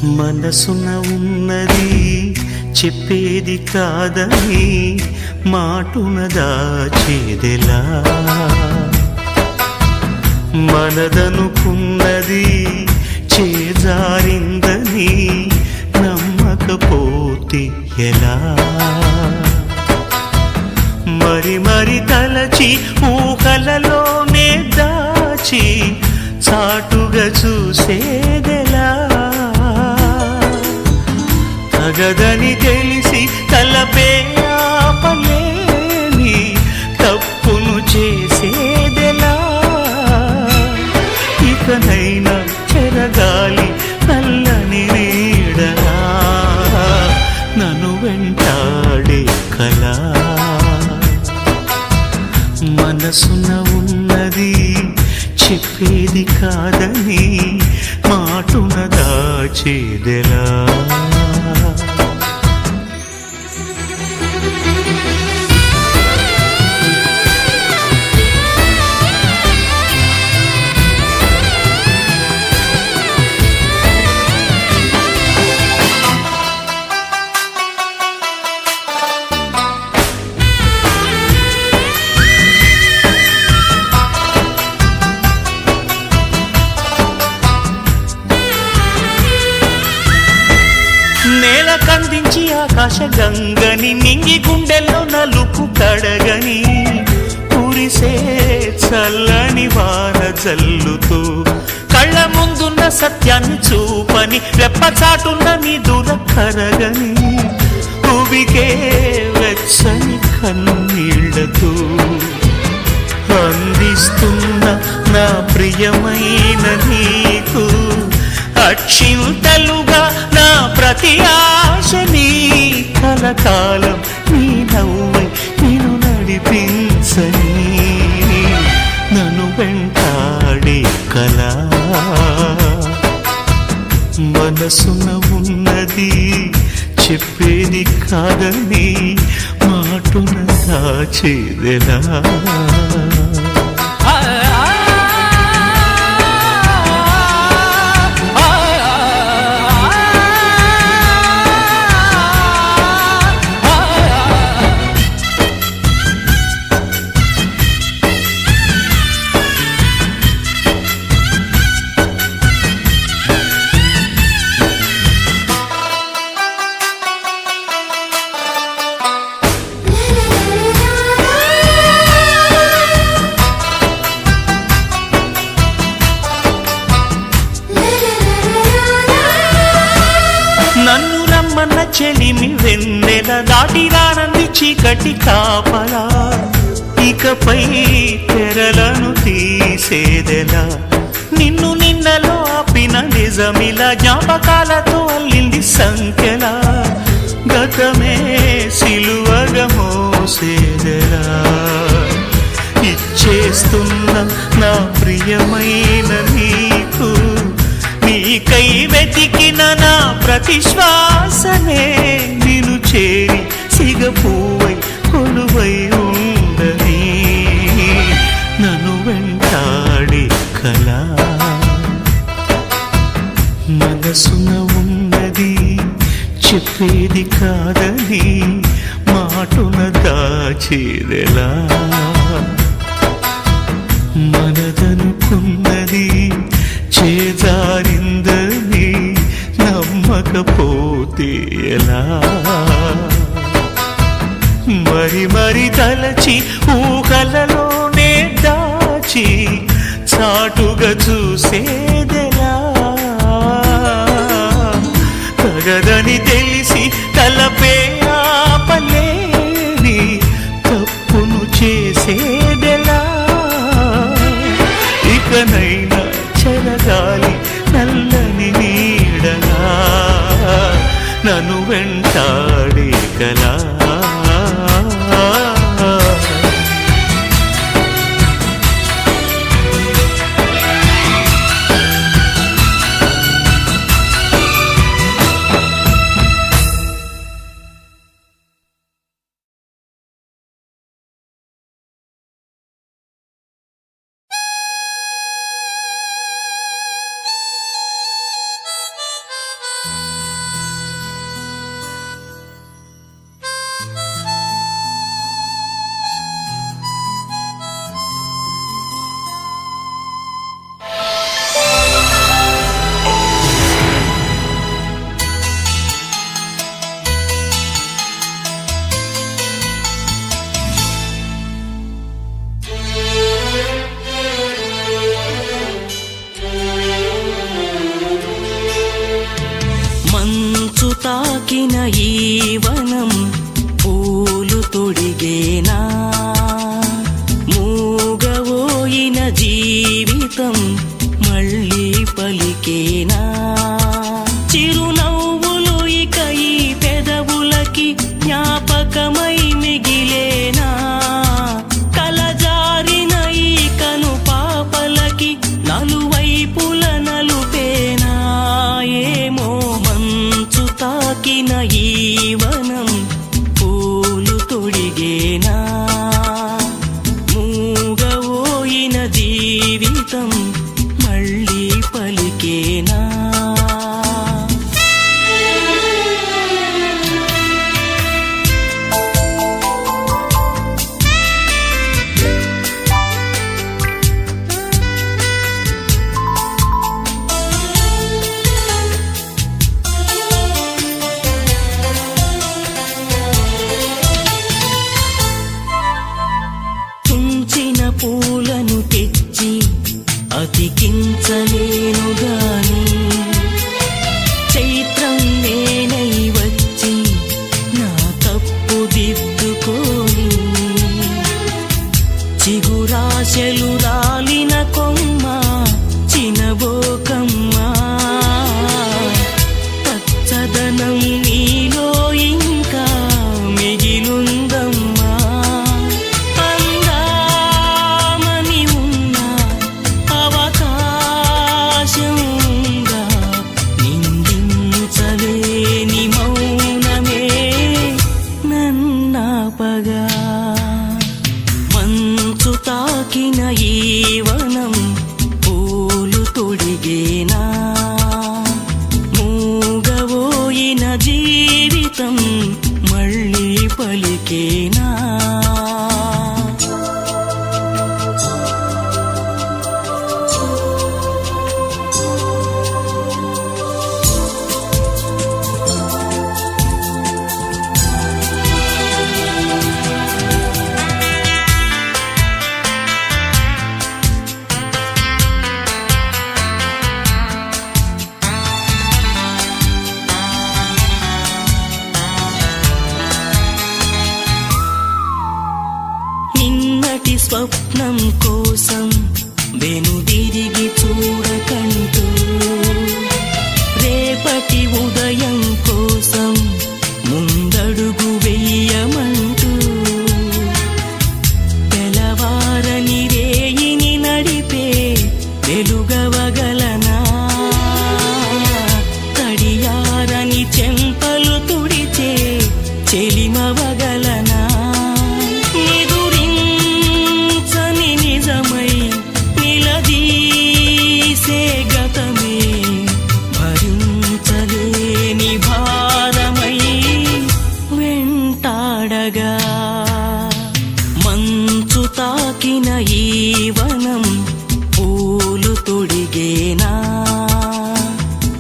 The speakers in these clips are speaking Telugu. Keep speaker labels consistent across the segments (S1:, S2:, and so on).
S1: మనసున ఉన్నది చెప్పేది కాదని మాటున దాచేదెలా, మనదనుకున్నది చేజారిందని నమ్మకపోతే ఎలా, మరి మరి తలచి ఊహలలోనే దాచి చాటుగా చూసేదెలా, తగదని తెలిసి తలపే ఆపలేని తప్పును చేసేదెలా, ఇకనైనా చెరగాలి నల్లని నీడలా నన్ను వెంటాడే కలా, మనసున ఉన్నది చెప్పేది కాదని మాటున దాచేదెలా. నేల కందించి ఆకాశ గంగని నింగి గుండెల్లో నలుపు కడగని కురిసే చల్లని వాన జల్లుతూ కళ్ళ ముందున్న సత్యాన్ని చూపని రెప్పచాటున్న నీ దూర కరగని ఉబికే వెచ్చని కన్నీళ్లతో అందిస్తున్న నా ప్రియమైన నీకు అక్షింతలుగా నా ప్రతి ఆశని కలకాలం నీ నవ్వై నేను నడిపించని నన్ను వెంటాడే కలా, మనసున ఉన్నది చెప్పేది కాదని మాటున దాచేదెలా. నన్ను రమ్మన్న చెలిమి వెన్నెల దాటి రానంది చీకటి కాపలా, ఇకపై తెరలను తీసేదెలా, నిన్ను నిన్నలో ఆపిన నిజమిలా జ్ఞాపకాలతో అల్లింది సంఖ్యలా, గతమే సిలువగా మోసేదెలా, ఇచ్చేస్తున్న నా ప్రియమైన నీకు నీకై వెతికిన నా ప్రతి శ్వాసనే నిన్ను చేరి సిగపువ్వై కొలువై ఉండని నన్ను వెంటాడే కలా, మనసున ఉన్నది చెప్పేది కాదని మాటున దాచేదెలా, మనదనుకున్నది చేజారిందని నమ్మకపోతే ఎలా, మరి మరి తలచి ఊహలలోనే దాచి చాటుగా చూసేదెలా, తగదని తెలిసి తలపే ఆపలేని తప్పును చేసేదెలా, ఇకనైనా చెరగాలి నల్లని నీడలా నన్ను వెంటాడే కలా.
S2: మంచు తాకిన ఈ వనం పూలు తొడిగేనా, మూగవోయిన జీవితం మళ్ళీ పలికేనా, చిరునవ్వులు ఇక ఈ పెదవులకి జ్ఞాపకమై మిగిలేనా, కలజారిన ఈ కను పాపలకి నలువైపుల నలుపేనా, ఏమో మంచు తాకిన ఈ వనం పూలు తొడిగేనా, మూగవోయిన జీవితం మళ్ళీ పలికేనా. పూలను తెచ్చి అతికించలేను గాని, చైత్రం నేనై వచ్చి నా తప్పు దిద్దుకోని, చిగురాశలు రాలిన కొమ్మ చినబోకమ్మా, పచ్చదనం నీలో ఇంకా మిగిలుందమ్మా, మంచు తాకిన ఈ వనం పూలు తొడిగేనా, మూగవోయిన జీవితం మళ్ళీ పలికేనా. నిన్నటి స్వప్నం కోసం వెనుదిరిగి చూడకంటూ, రేపటి ఉదయం కోసం ముందడుగు వెయ్యమంటూ, తెలవారని రేయిని నడిపే వెలుగవగలనా, తడియారని చెంపలు తుడిచే చెలిమవగలనా, నిలదీసే గతమే భరించలేని భారమై వెంటాడగా, మంచు తాకిన ఈ వనం పూలు తొడిగేనా,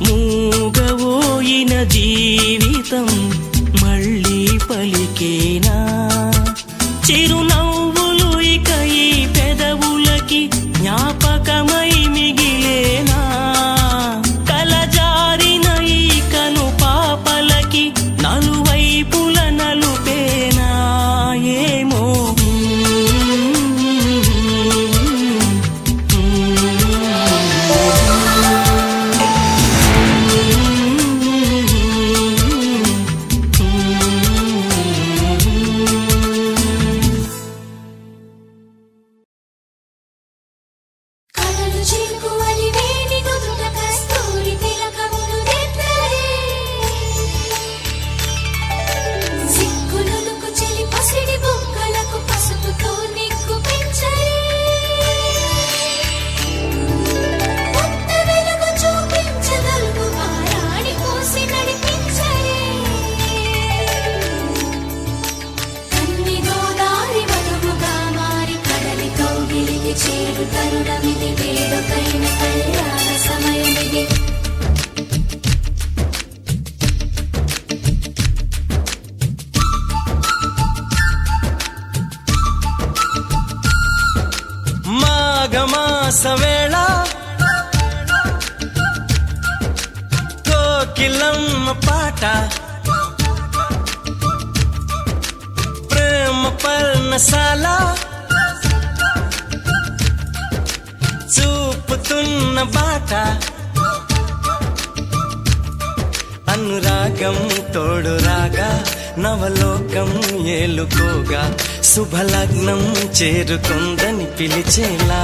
S2: మూగవోయిన జీవితం మళ్ళీ పలికేనా, చిరునవ్వులు ఇక ఈ పెదవులకి జ్ఞాపకమై మిగిలేనా, కలజారిన ఈ కను పాపలకి నలువైపుల నలుపేనా, ఏమో చేరు తరుణమిది, వేడుకైన కళ్యాణ సమయమిది.
S3: మాఘమాస వేళ కోకిలమ్మ పాట పాట ప్రేమ పర్ణశాల చూపుతున్న బాట అనురాగం తోడు రాగా నవలోకం ఏలుకోగా శుభలగ్నం చేరుకుందని పిలిచేలా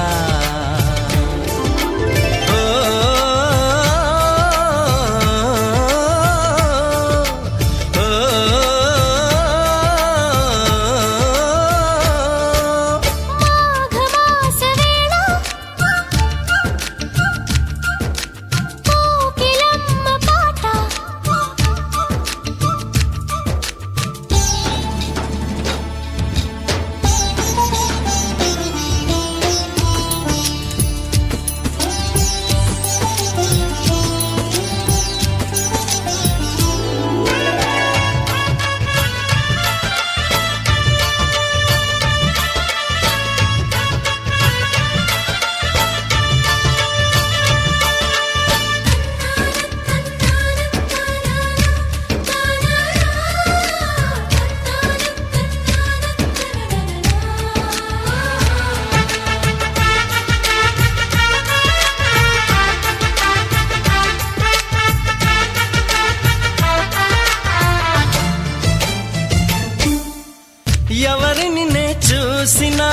S3: ఎవరిని నే చూసినా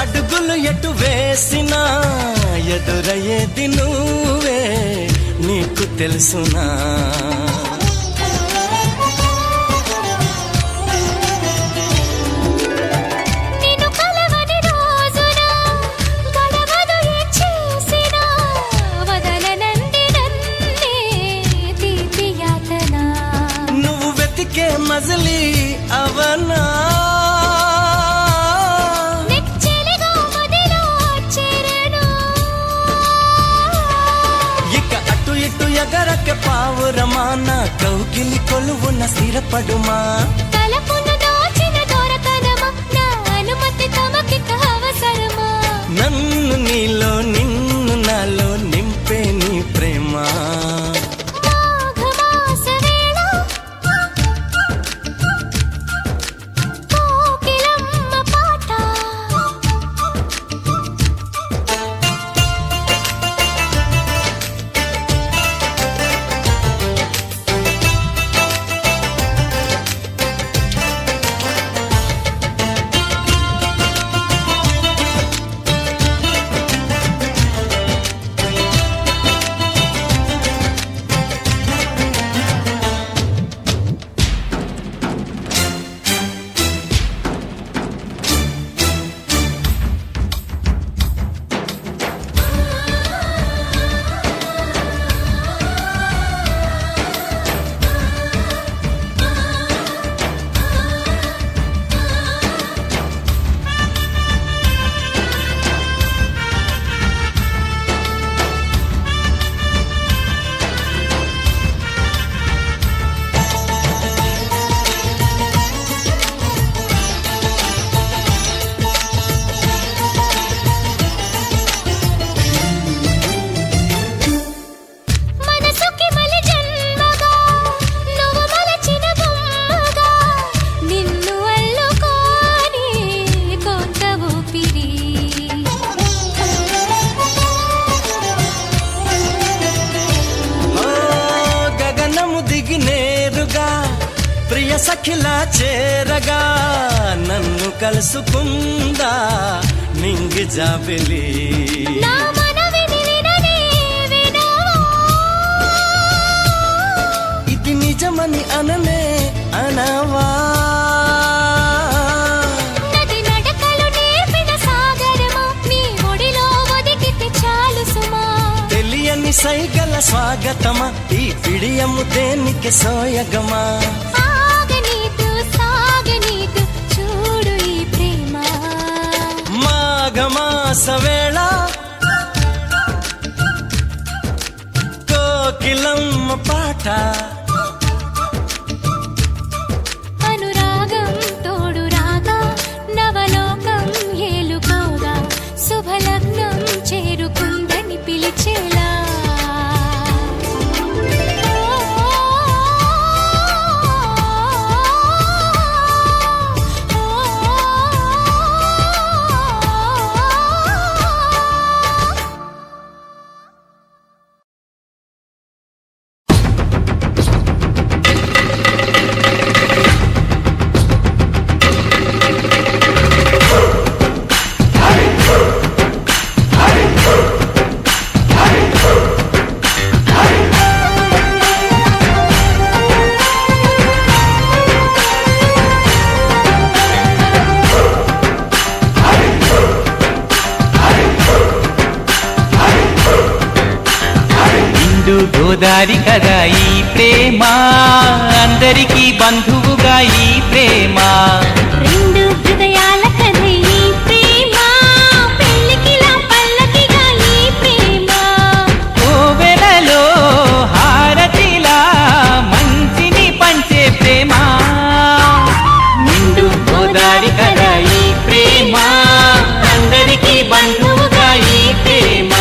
S3: అడుగులు ఎటు వేసినా ఎదురయ్యేది నువ్వే నీకు తెలుసునా నువ్వు వెతికే మజిలీ అవనా ఎగరక పావురమా నా కౌగిలి కొలువున స్థిరపడుమా
S2: తలపున దాచిన దొరకదమా నా అనుమతి తమకిక అవసరమా
S3: నన్ను నీలో నిన్ను నాలో నింపే నీ ప్రేమ
S2: మాఘమాస వేళ కోకిలమ్మ పాట
S3: ప్రియ సఖిలా చేరగా నన్ను కలుసుకుందా నింగి జాబిలి
S2: నా మనవిని విననే వినవా
S3: ఇది నిజమని అననే అనవా
S2: నది నడకలు నేర్పిన సాగరమా నీ ఒడిలో ఒదిగితే చాలు సుమా
S3: తెలియని సైగల స్వాగతమా ఈ పిడియము దేనికి సోయగమా
S2: సాగనీతు చూడు ఈ ప్రేమ
S3: మాఘమాస వేళ కోకిలమ్మ పాట
S2: అనురాగం తోడు రాగా నవలోకం ఏలుకోగా శుభలగ్నం చేరుకుందని పిలిచేలా
S4: నిండు గోదారి కదా ఈ ప్రేమ, అందరికీ బంధువుగా ఈ ప్రేమ.
S2: రెండు హృదయాల కథ ఈ ప్రేమ, పెళ్ళికిలా పల్లకిగా ఈ ప్రేమ.
S4: కోవెలలో హారతిలా మంచిని పంచే ప్రేమ. నిండు గోదారి కదా ఈ ప్రేమ, అందరికీ బంధువుగా ఈ ప్రేమ.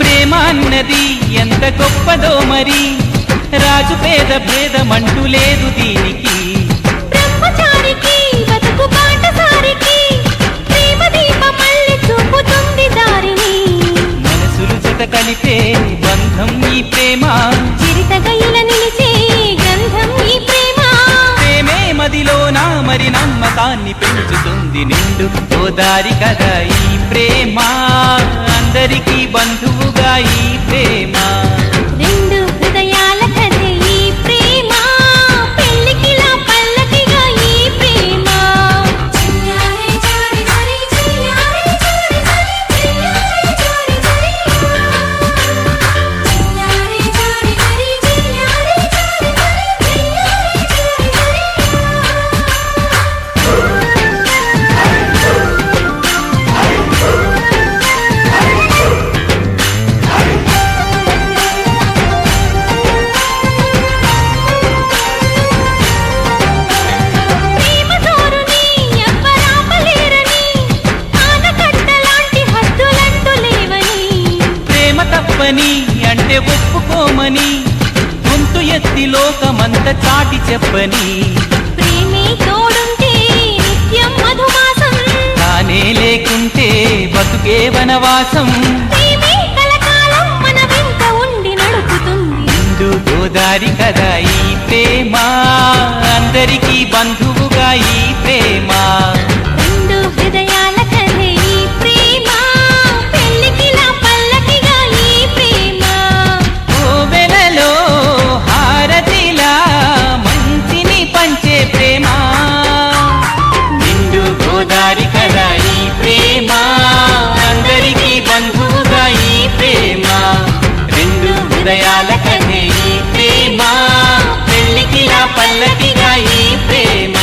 S4: ప్రేమ అన్నది ఎంత గొప్పదో మరి, రాజు పేద భేదమంటూ లేదు దీనికి.
S2: బ్రహ్మచారికి బతుకు బాటసారికి, ప్రేమ దీపమల్లె చూపుతుంది దారిని.
S4: మనసులు జత కలిపే బంధం ఈ ప్రేమ,
S2: చిరితగైల నిలిచే గంధం ఈ ప్రేమ.
S4: ప్రేమే మదిలోన మరి నమ్మకాన్ని పెంచుతుంది. నిండు గోదారి కదా ఈ ప్రేమ, అందరికీ బంధువుగా ఈ ప్రేమ.
S2: రెండు హృదయాల కథ ఈ ప్రేమ, పెళ్ళికిలా పల్లకిగా ఈ ప్రేమ. చిన్నారి చారి చారి చిన్నారి చారి చారి చిన్నారి చారి చారి చిన్నారి చారి చారి చిన్నారి చారి ప్రేమ జోరుని ఎవ్వరాపలేరని, ఆనకట్టలాంటి హద్దులంటూ లేవని.
S4: ప్రేమ తప్పని అంటే ఒప్పుకోమని, గొంతు ఎత్తి లోకమంత చాటి చెప్పని.
S2: ప్రేమే తోడుంటే నిత్యం మధుమాసం,
S4: తానే లేకుంటే బతుకే వనవాసం.
S2: ప్రేమే కలకాలం మన వెంట ఉండి నడుపుతుంది.
S4: నిండు గోదారి కదా ఈ ప్రేమ, అందరికీ బంధువుగా ఈ ప్రేమ.
S2: రెండు హృదయాల కథ ఈ ప్రేమ, పెళ్ళికిలా పల్లకిగా ఈ ప్రేమ.
S4: కోవెలలో హారతిలా మంచిని పంచే ప్రేమ. నిండు గోదారి కదా ఈ ప్రేమ, అందరికీ బంధువుగా ఈ ప్రేమ. రెండు హృదయాల కథే ఈ ప్రేమ, పెళ్ళికిలా పల్లకిగా ఈ ప్రేమ.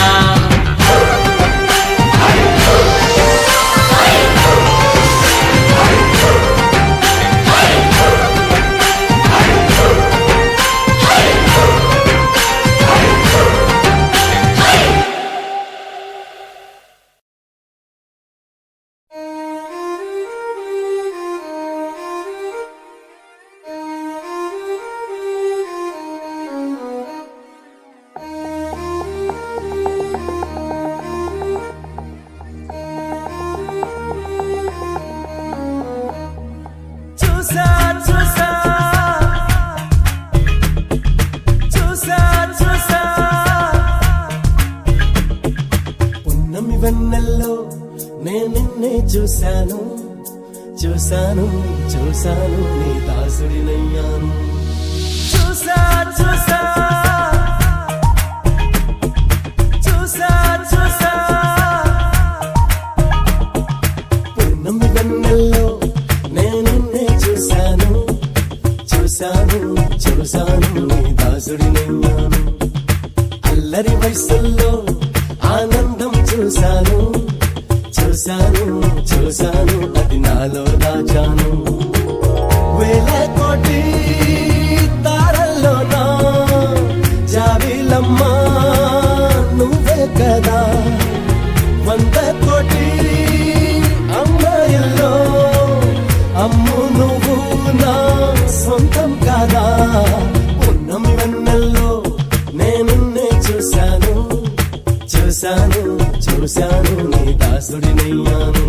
S3: చూసా చూసా చూసా చూసా పున్నమి వెన్నెల్లో నేను నిన్నే చూశాను, చూశాను చూశాను నీ దాసుడినయ్యాను. చూసా చూసా చూసా చూసా పున్నమి వెన్నెల్లో నేను నిన్నే చూశాను, చూశాను చూశాను నీ దాసుడినయ్యాను. అల్లరి వయసుల్లో ఆనందం చూశాను, చూశాను చూశాను అది నాలో దాచాను. వేల కోటి తారల్లోనా జాబిలమ్మ నువ్వే కదా. 100 కోటి అమ్మాయిల్లో అమ్ము నువ్వు నా సొంతం కాదా. పున్నమి వెన్నెల్లో నేను చూశాను, చూశాను చూశాను నీ దాసుడినయ్యాను.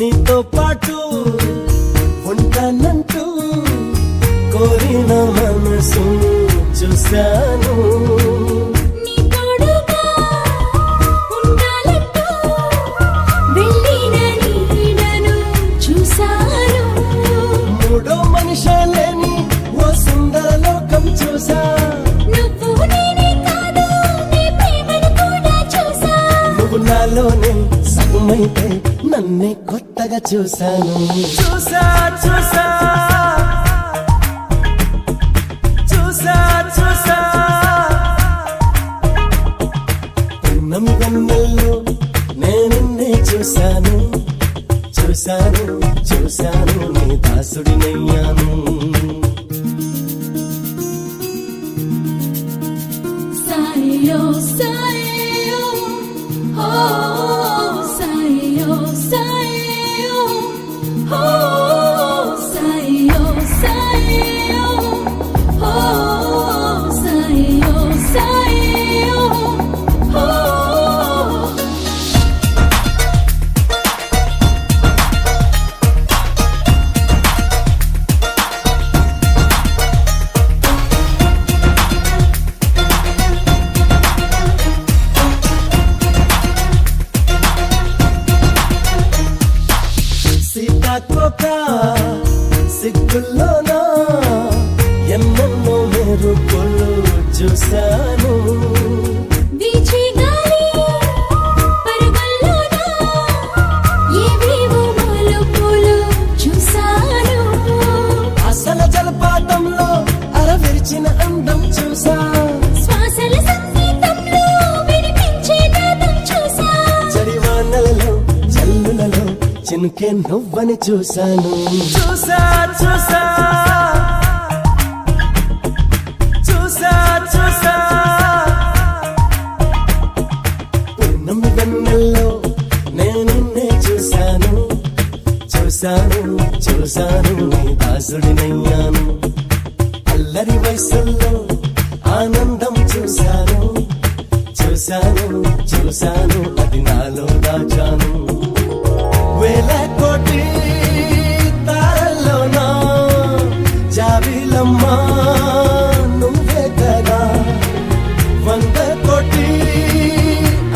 S3: నీతో పాటు ఉంటానంటూ కోరిన మనసు చూశాను.
S2: నీ తోడుగా ఉండాలంటూ వెళ్ళిన నీడను చూశాను.
S3: మూడో మనిషి లేని ఓ సుందర లోకం చూసా.
S2: నువ్వు నేనే కాదు నీ ప్రేమను కూడా చూసా.
S3: నువ్వు నాలోనే సగమైతే నన్నే కొత్తగా చూశాను. చూసా చూసా చూసా చూసా పున్నమి వెన్నెల్లో నేనిన్నే చూశాను. చూశాను చూశాను నీ దాసుడినయ్యాను.
S2: సాయో సాయో ఓ సాయో సాయో ఓ సాయో సాయో ఓ సాయో సాయో ఓ.
S3: సీతాకోక సిగ్గుల్లోనా ఎన్నెన్నో మెరుపులు చూశాను.
S2: వీచే గాలి పరుగుల్లోన ఏవేవో మలుపులు చూశాను.
S3: అసల జలపాతంలో అరవిరిచిన అందం చూసా.
S2: శ్వాసల సంగీతంలో వినిపించే నాదం చూసా.
S3: చడివానలలో జల్లులలో చినుకే నువ్వని చూశాను. చూసా చూసా చూసా చూసా పున్నమి వెన్నెల్లో నేనిన్నే చూశాను. చూశాను చూశాను నీ దాసుడినయ్యాను. అల్లరి వయసుల్లో ఆనందం చూశాను. చూశాను చూశాను అది నాలో దాచాను. వేల కోటి తారల్లోనా జాబిలమ్మా నువ్వే కదా. 100 కోటి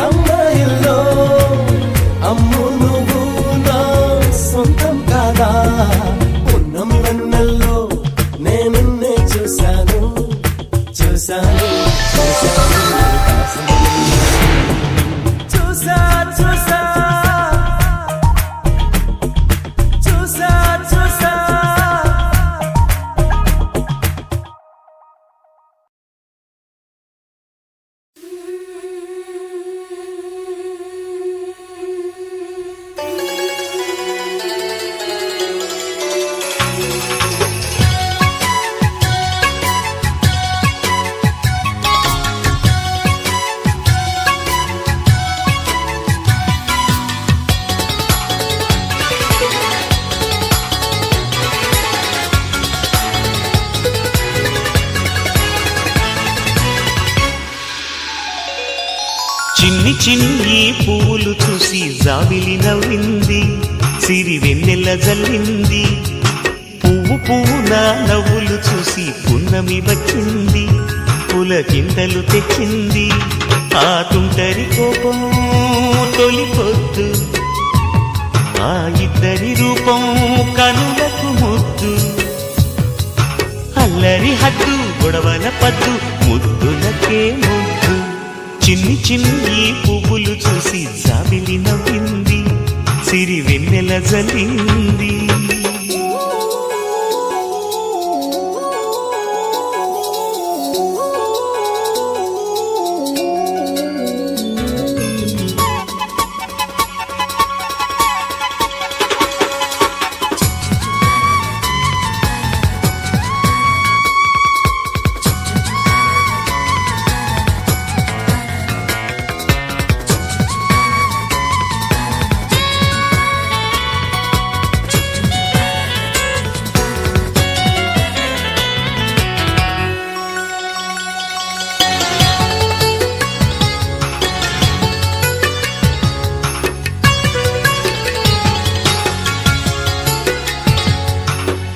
S3: అమ్మాయిల్లో అమ్ము నువ్వు నా సొంతం కాదా. పున్నమి వెన్నెల్లో నేనిన్నే చూశాను. చూశాను చూశాను చూసా చూసా చూసా చూసా.
S1: చిన్ని చిన్ని పువ్వులు చూసి జాబిలి నవ్వింది. సిరి వెన్నెల జల్లింది. పువ్వు పువ్వున నవ్వులు చూసి పున్నమి వచ్చింది. పులకింతలు తెచ్చింది. ఆ తుంటరి కోపం తొలి పొద్దు. ఆ ఇద్దరి రూపం కనులకు ముద్దు. అల్లరి హద్దు గొడవల పద్దు ముద్దులకే ముద్దు. చిన్ని చిన్ని పువ్వులు చూసి జాబిలి నవ్వింది. సిరి వెన్నెల జల్లింది.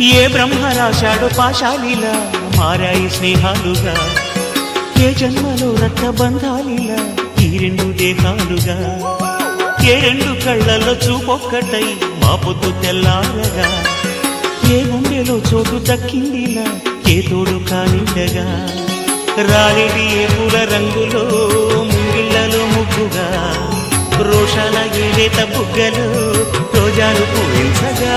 S1: ఏ బ్రహ్మ రాశాడో పాశాలిలా మారాయి స్నేహాలుగా, ఏ జన్మలో రక్త బంధాలిలా ఈ రెండు దేహాలుగా, ఏ రెండు కళ్ళల్లో చూపొక్కటై మా పొద్దు తెల్లారగా, ఏ గుండెలో చోటు దక్కిందిలా ఏ తోడు కానిండగా, రాలిడి ఏ పూల రంగులో ముంగిళ్ళలో ముగ్గుగా, రోషాల ఏలేత బుగ్గలు రోజాలు పూయించగా,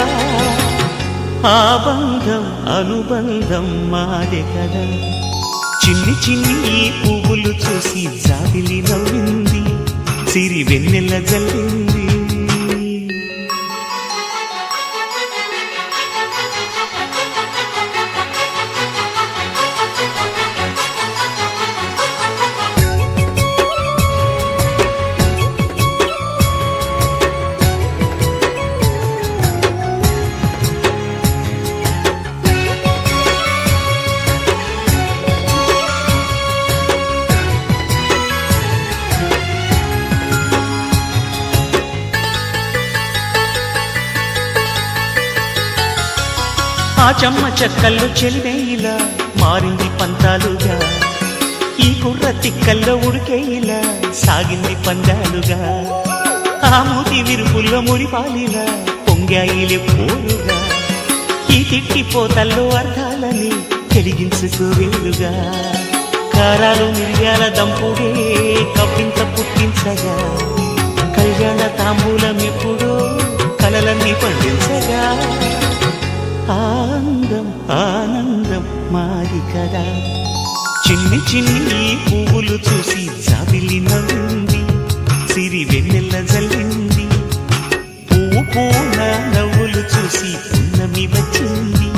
S1: ఆ బంధం అనుబంధం మాదే కదా. చిన్ని చిన్ని ఈ పువ్వులు చూసి జాబిలి నవ్వింది, సిరి వెన్నెల జల్లింది. ఆ చెమ్మ చెక్కల్లో చెలివేయిలా మారింది పంతాలుగా, ఈ కుర్ర తిక్కల్లో ఉడికేయిలా సాగింది పందాలుగా, ఆ మూతి విరుపుల్లో మురిపాలిలా పొంగాయిలే పోలుగా, ఈ తిట్టిపోతల్లో అర్థాలని వెలిగించుకోవేలుగా, కారాలు మిరియాల దంపుడే కవ్వింత పుట్టించగా, కళ్యాణ తాంబూలమెప్పుడో కలలన్నీ పండించగా, ఆనందం ఆనందం మాది కదా. చిన్ని చిన్ని పువ్వులు చూసి జాబిలి నవ్వింది, సిరి వెన్నెల జల్లింది, పువ్వు పూన నవ్వులు చూసి పున్నమి వచ్చింది,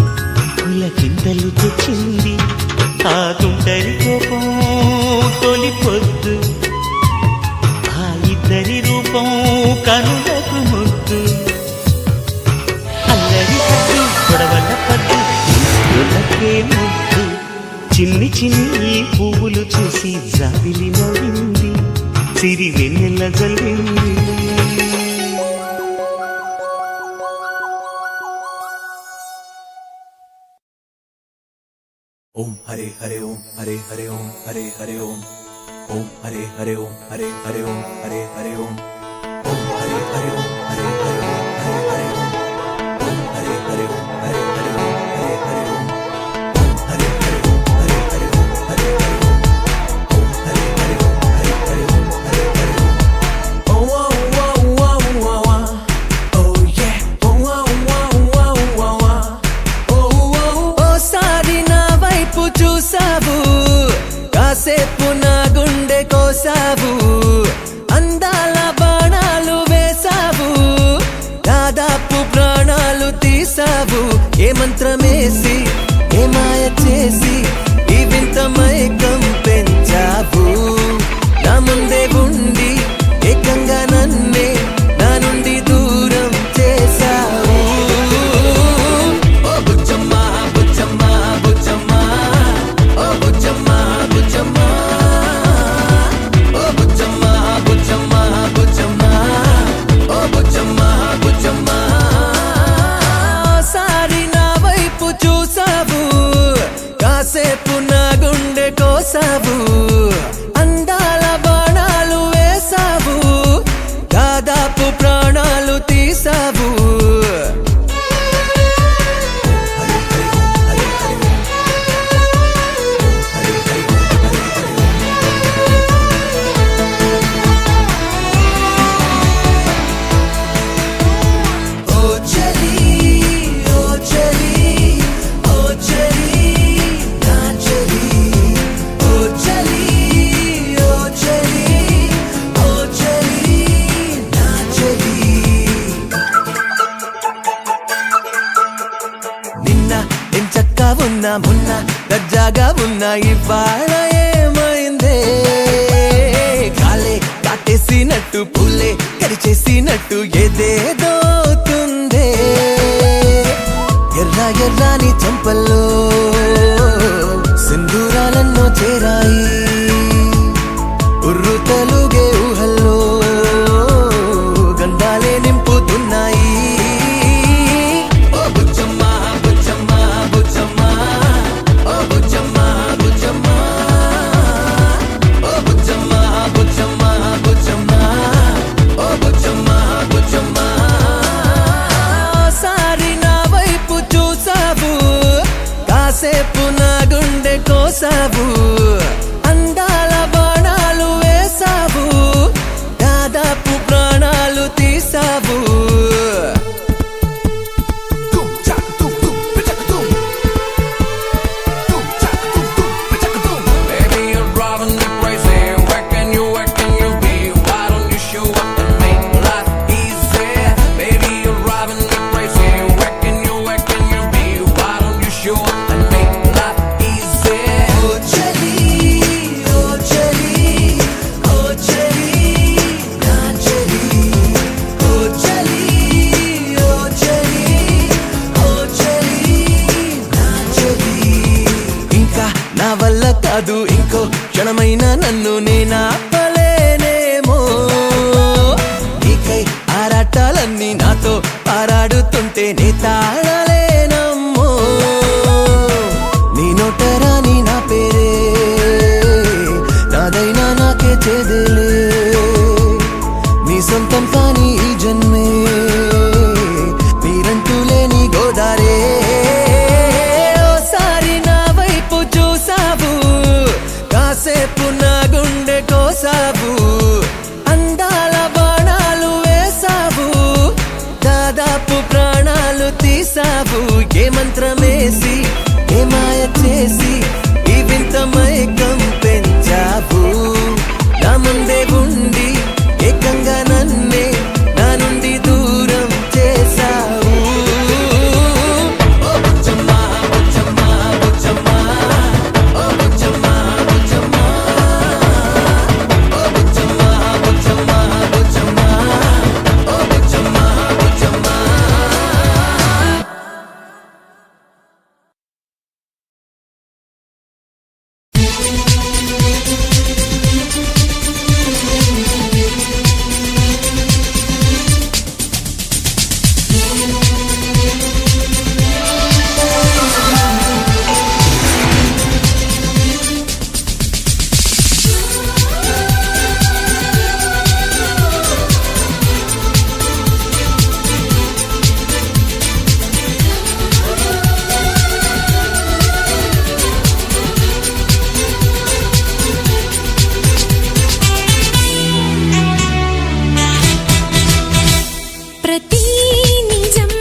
S1: పులకింతలు తెచ్చింది, ఆ తుంటరి కోపం తొలి పొద్దు, ఆ ఇద్దరి రూపం కనులకు ముద్దు, అల్లరి పద్దు గొడవల పద్దు ముద్దులకే ముద్దు. చిన్ని చిన్ని పువ్వులు చూసి జాబిలి నవ్వింది, సిరి వెన్నెల జల్లింది.
S3: ఓం హరే హరే ఓం హరే హరే ఓం హరే హరే ఓం ఓం హరే హరే ఓం హరే హరే ఓం హరే హరే ఓం ఓం హరే హరే ఓం హరే హరే ఓం హరే హరే ఓం ఓం హరే హరే ఓం హరే హరే ఓం హరే హరే ఓం ఓం హరే హరే ఓం హరే హరే ఓం హరే హరే ఓం ఓం హరే హరే ఓం హరే హరే ఓం హరే హరే ఓం. Oh oh oh oh oh oh oh yeah. Oh oh oh oh oh oh oh. ఓసారి నా వైపు చూసావు, కాసేపు నా గుండె కోసావు, అందాల బాణాలు వేసావు, దాదాపు ప్రాణాలు తీసావు, ఏ మంత్రమేసి ఏ మాయ చేసి ఈ వింత మైకం పెంచావు, నా ముందే ఉండి ఏకంగా నన్నే నా నుండి దూరం చేసావు. ఓ బుచ్చమ్మ బుచ్చమ్మ బుచ్చమ్మ, ఓ బుచ్చమ్మ బుచ్చమ్మ, ఓ బుచ్చమ్మ బుచ్చమ్మ బుచ్చమ్మ, ఓ బుచ్చమ్మ బుచ్చమ్మ. ఓసారి నా వైపు చూసావు, కాసేపు నా గుండె కోసావు, అందాల బాణాలు వేసావు, దాదాపు ప్రాణాలు తీసావు. ఓ చలి ఓ చలి ఓ చలి నా చలి, ఓ చలి ఓ చలి ఓ చలి నా చలి. నిన్న ఎంచక్కా ఉన్నా, మొన్న దర్జాగా ఉన్నా, ఇవాళ ఏమైందే, కాలే కాటేసినట్టు పూలే కరిచేసినట్టు ఏదేదోతుందే, ఎర్ర ఎర్రాని చెంపల్లో సింధూరాలన్నో చేరాయి, ఉర్రు తెలుగే ఊహల్లో గంధాలే నింపుతున్నాయి. ఓ బుచ్చమ్మ బుచ్చమ్మ పోసావు అందాల బాణాలు వేసావు దాదాపు ప్రాణాలు తీసావు కాదు ఇంకో క్షణమైన నన్ను నేనాపలేనేమో నీకై ఆరాటాలన్నీ నాతో పారాడుతుంటే నే తాళలేనమ్మో నీ నోటరాని నా పేరే నాదైనా నాకే చేదేలే నీ సొంతం కాని ఈ జన్మే మీరంటూ లేని గోదారే కాసేపు నా గుండె కోసావు అందాల బాణాలు వేసావు దాదాపు ప్రాణాలు తీసావు ఏ మంత్రమేసి ఏ మాయ చేసి ఈ వింత మైకం పెంచావు నా ముందే ఉండి ఏకంగా నన్నే నా నుండి దూరం చేసావు
S2: ప్రతి నిజం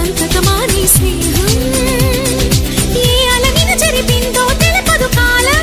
S2: సంతతమా నీ స్నేహం ఏ అలవిన జరిపిందో తెలపదు కాలం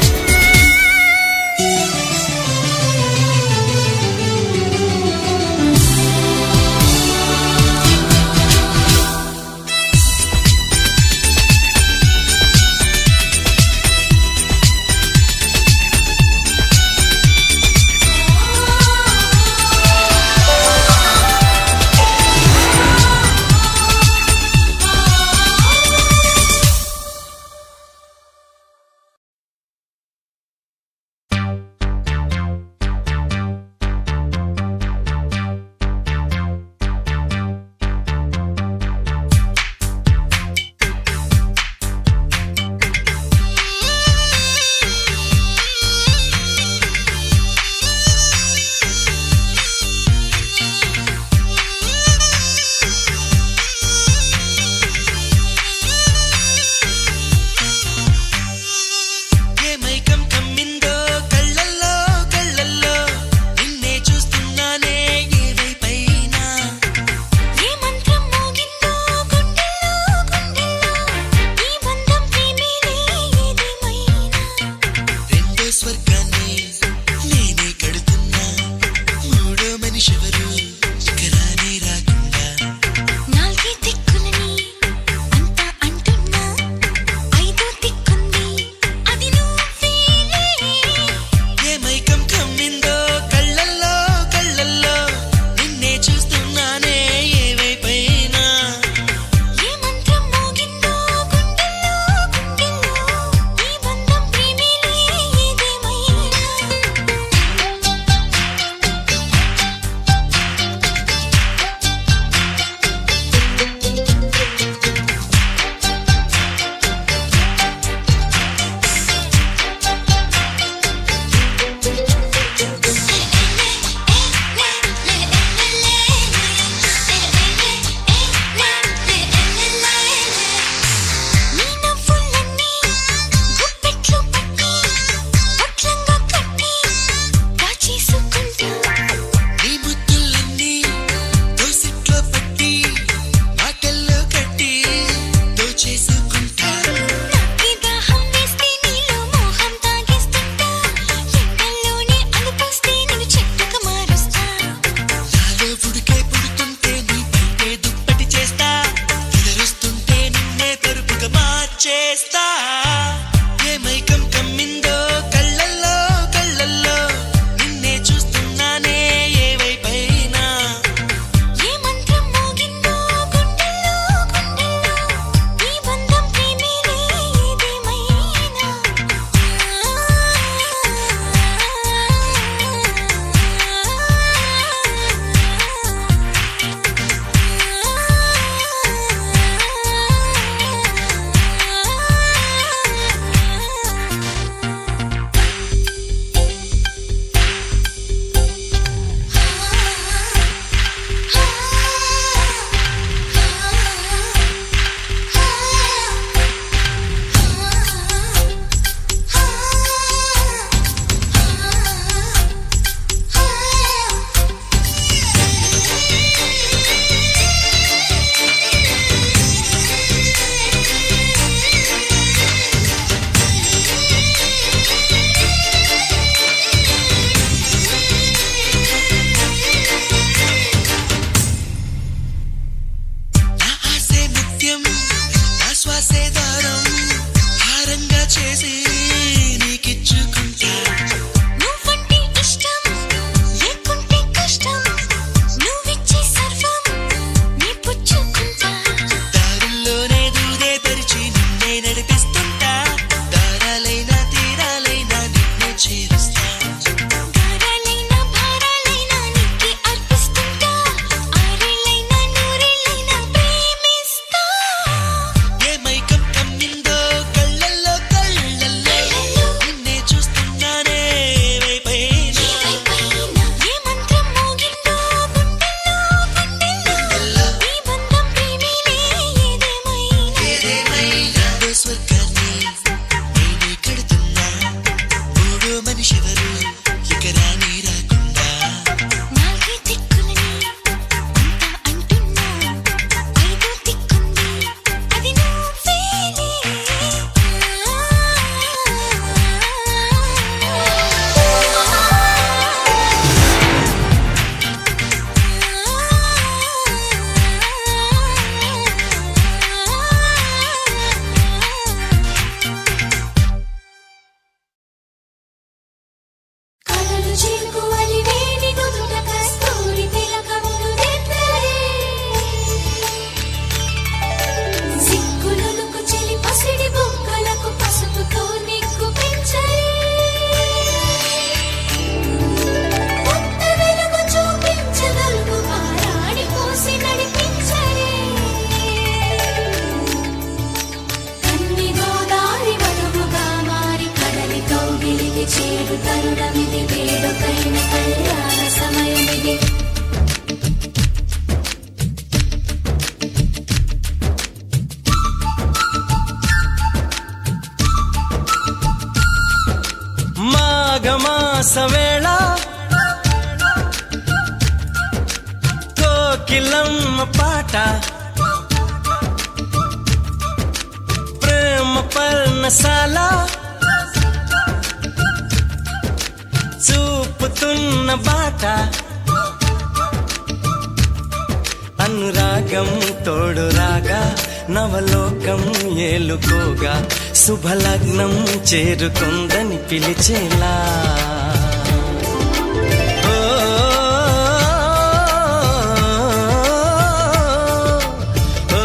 S5: మాఘమాస వేళ కోకిలమ్మ పాట ప్రేమ పర్ణశాల చూపుతున్న బాట అనురాగం తోడు రాగా నవలోకం ఏలుకోగా శుభలగ్నం చేరుకుందని పిలిచేలా ఓ, ఓ,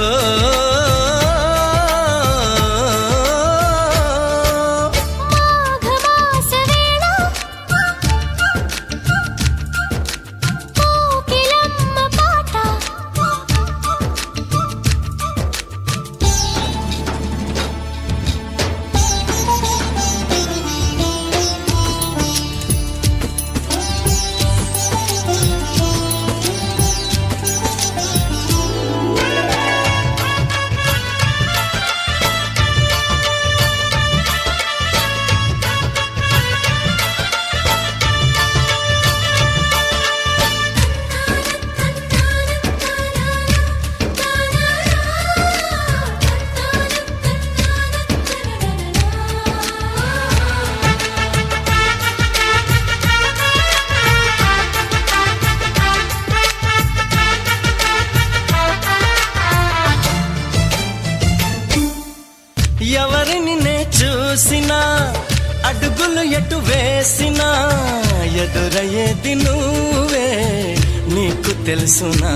S2: మాఘమాస వేళ కోకిలమ్మ పాట
S5: ఎవరిని నే చూసినా అడుగులు ఎటు వేసినా ఎదురయ్యేది నువ్వే నీకు తెలుసునా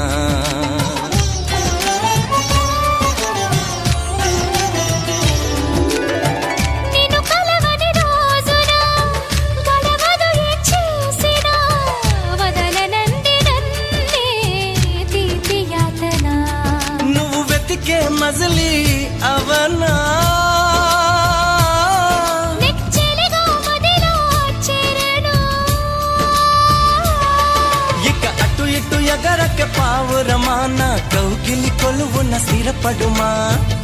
S2: నిన్ను కలవని రోజున గడవదు ఏం చేసినా వదలనంది నన్నే తీపి యాతన
S5: నువ్వు వెతికే మజిలీ అవనా
S2: నెచ్చెలిగా మదిలో చేరను
S5: ఇక అటు ఇటు ఎగరక పావురమా నా కౌగిలి కొలువున స్థిరపడుమా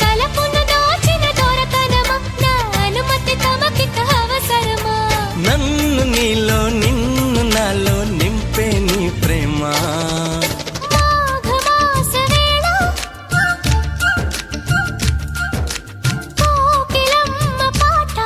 S2: తలపున దాచిన దొరతనమా నా అనుమతి తమకిక అవసరమా
S5: నన్ను నీలో నిన్ను నాలో నింపే నీ ప్రేమ
S2: మాఘమాస వేళ కోకిలమ్మ పాట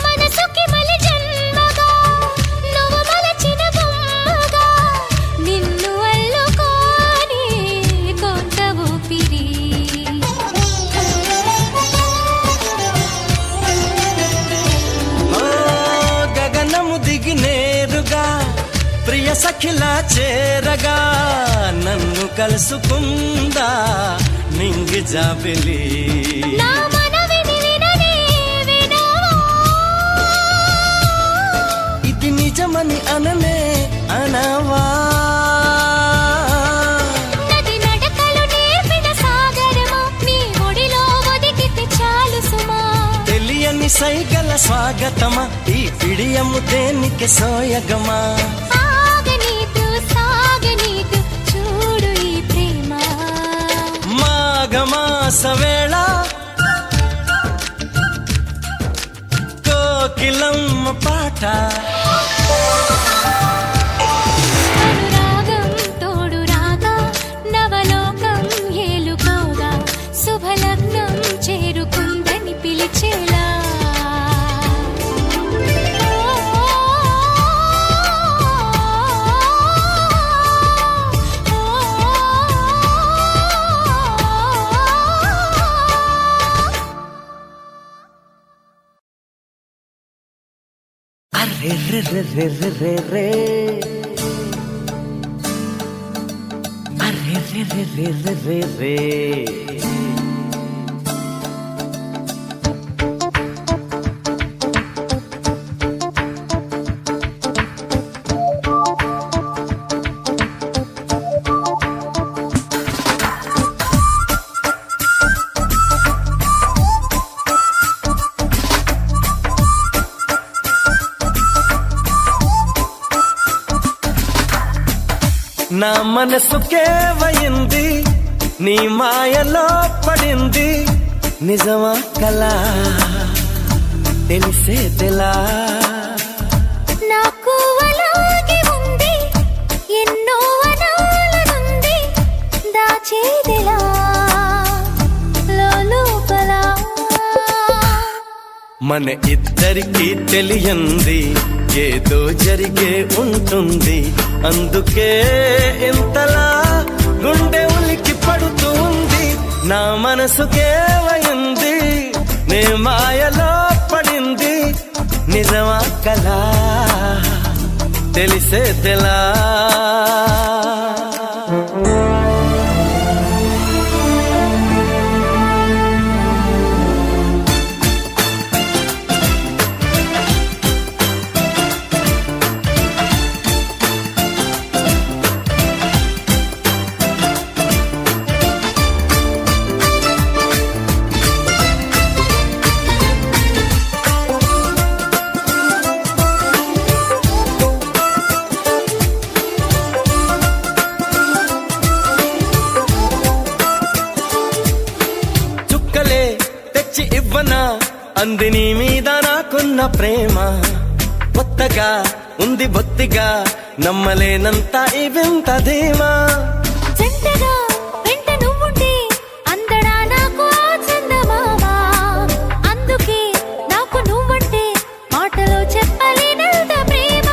S2: మనసుకి మలి జన్మగా నువ్వు మలచిన బొమ్మగా నిన్ను అల్లుకొని కొంత ఊపిరి
S5: ఓ గగనము దిగి నేరుగా ప్రియ సఖిలా చేరగా నన్ను కలుసుకుందా నింగి జాబిలి
S2: నా మనవిని విననే వినవా
S5: ఇది నిజమని అననే అనవా
S2: నది నడకలు నేర్పిన సాగరమా నీ ఒడిలో ఒదిగితే చాలు సుమా
S5: తెలియని సైగల స్వాగతమా ఈ పిడియము దేనికి సోయగమా
S2: ఆగనీదు సాగనీదు చూడు ఈ ప్రేమ
S5: మాఘమాస వేళ కోకిలమ్మ పాట
S2: అనురాగం తోడు రాగా నవలోకం ఏలుకోగా శుభలగ్నం
S1: అరే రే రే రే రే రే రే అరే రే రే రే రే రే రే
S5: నా మనసుకేవయింది నీ మాయలో పడింది నిజమా కలా తెలిసేదెలా
S2: నాకు అలాగే ఉంది ఎన్నో అనాలనుంది దాచేదిలా లోపల
S5: మన ఇద్దరికి తెలియంది ఏదో జరిగే ఉంటుంది అందుకే ఇంతలా గుండె ఉలికి పడుతుంది నా మనసుకేవయింది నే మాయలో పడింది నిజమా కలా తెలిసేదెలా ఇవ్వనా అంది నీ మీద నాకున్న ప్రేమ కొత్తగా ఉంది బొత్తిగా నమ్మలేనంత ఈ వింత ధీమా
S2: జంటగా వెంట నువ్వుంటే అందడా నాకు ఆ చందమామ అందుకే నాకు నువ్వంటే మాటలో చెప్పలేనంత ప్రేమ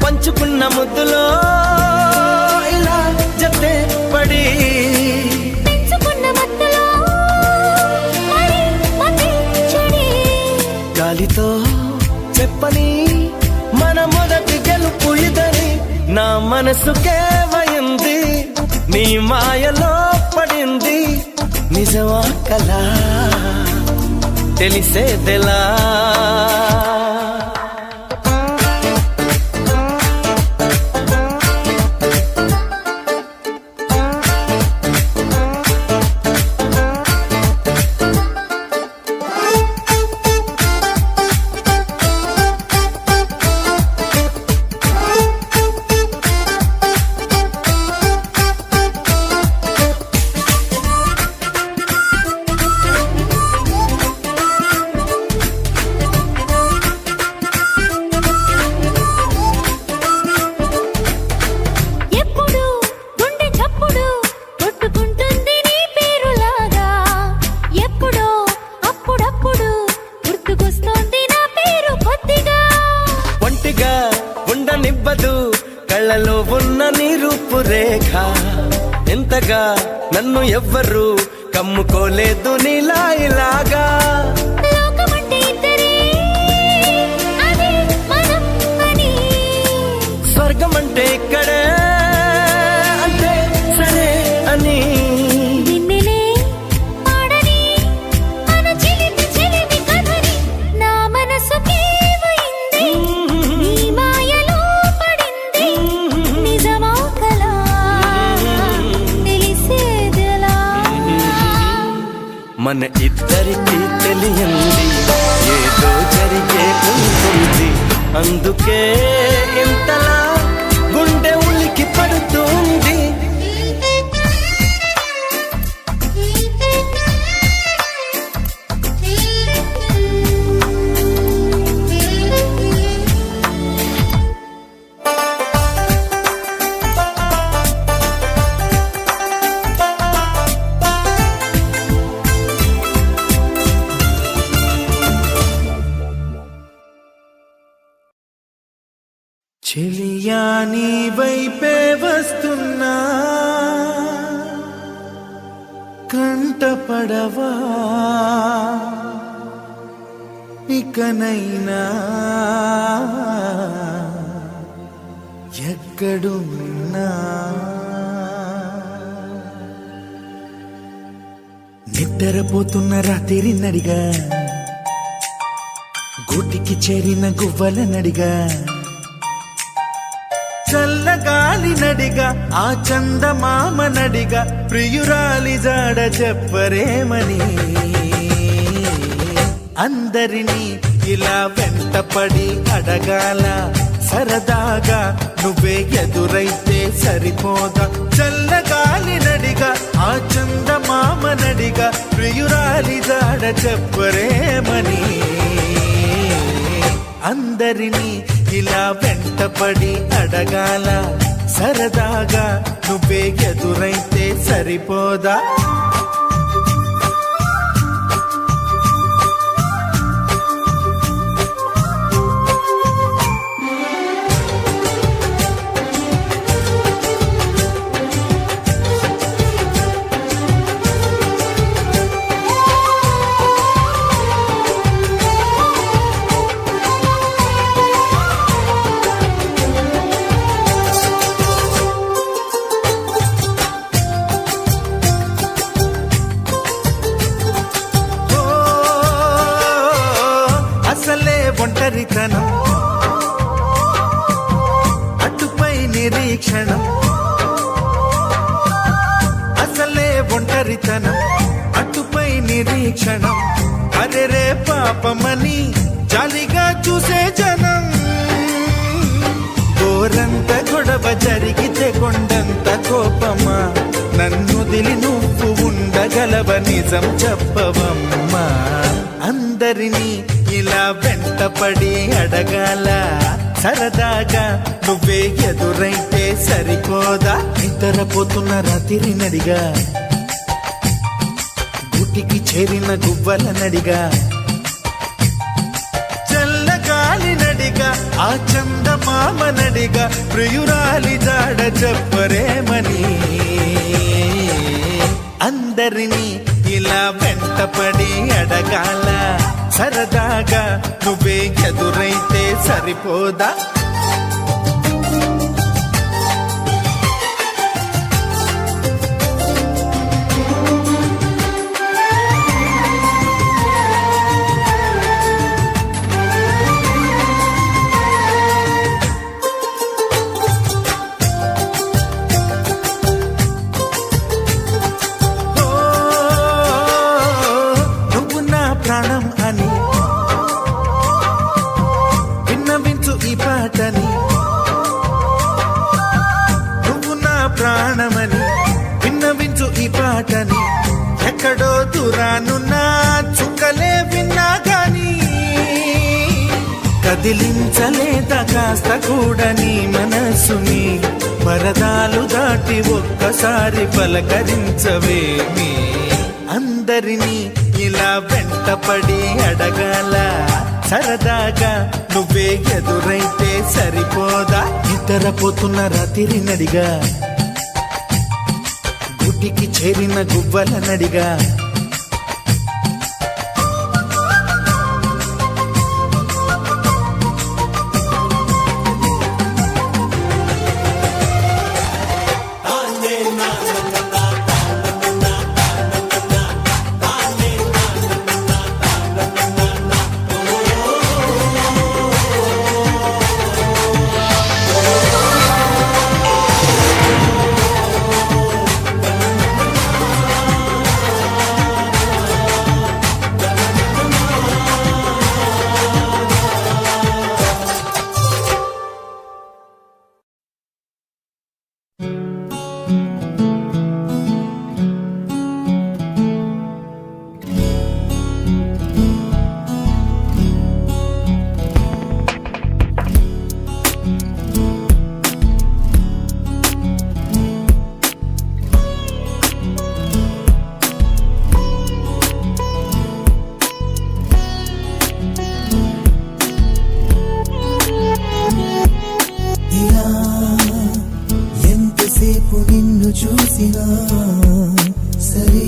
S5: పంచుకున్న ముద్దులో ఇలా జతే పడి గాలితో చెప్పని మన మొదటి గెలుపు ఇదని నా మనసుకేవయింది నీ మాయలో పడింది నిజమా కలా తెలిసేదెలా ఉండనివ్వదు కళ్ళలో ఉన్న నీ రూపురేఖ ఎంతగా నన్ను ఎవ్వరు కమ్ముకోలేదు నీలా ఇలాగా స్వర్గం అంటే ఇక్కడే అంటే సరే అని మన ఇద్దరికి తెలియంది ఏదో జరిగే ఉంటుంది అందుకే ఇంతలా గుండె ఉలికి పడుతుంది
S3: చెలియా నీ వైపే వస్తున్నా కంటపడవా ఇకనైనా ఎక్కడున్నా నిద్రపోతున్న రాత్రి నడిగా గూటికి చేరిన గువ్వల నడిగా చల్లగాలి నడిగా ఆ చందమామ నడిగా ప్రియురాలి జాడ చెప్పరేమని అందరినీ ఇలా వెంటపడి అడగాల సరదాగా నువ్వే ఎదురైతే సరిపోదా చల్లగాలి నడిగా ఆ చందమామ నడిగా ప్రియురాలి జాడ చెప్పరేమని అందరినీ ఇలా వెంటపడి అడగాల సరదాగా నువ్వే ఎదురైతే సరిపోదా ఒంటరితనం అటుపై నిరీక్షణం అసలే ఒంటరితనం అటుపై నిరీక్షణం అరెరే పాపమని జాలిగా చూసే జనం గోరంత గొడవ జరిగితే కొండంత కోపమా నన్నుదిలి నువ్వు ఉండగలవ నిజం చెప్పవమ్మా అందరినీ ఇలా వెంటపడి అడగాల సరదాగా నువ్వే ఎదురైతే సరిపోదా నిద్రపోతున్న రాత్రి నడిగా గుటికి చేరిన గువ్వల నడిగా చల్లగాలి నడిగా ఆ చందమామ నడిగా ప్రియురాలి జాడ చెప్పరేమని అందరినీ ఇలా వెంటపడి అడగాల సరదాగా నువ్వే ఎదురైతే సరిపోదా ప్రాణం అని విన్నవించు ఈ పాటని నువ్వు నా ప్రాణమని విన్నవించు ఈ పాటని ఎక్కడో దూరానున్నా చుక్కలే విన్నా గాని కదిలించలేదా కాస్త కూడా నీ మనసుని పరదాలు దాటి ఒక్కసారి పలకరించవేమి అందరినీ ఇలా వెంటపడి అడగాల సరదాగా నువ్వే ఎదురైతే సరిపోదా నిద్రపోతున్న రాత్రి నడిగా గుటికి చేరిన గువ్వల నడిగా
S6: చూసినా సరే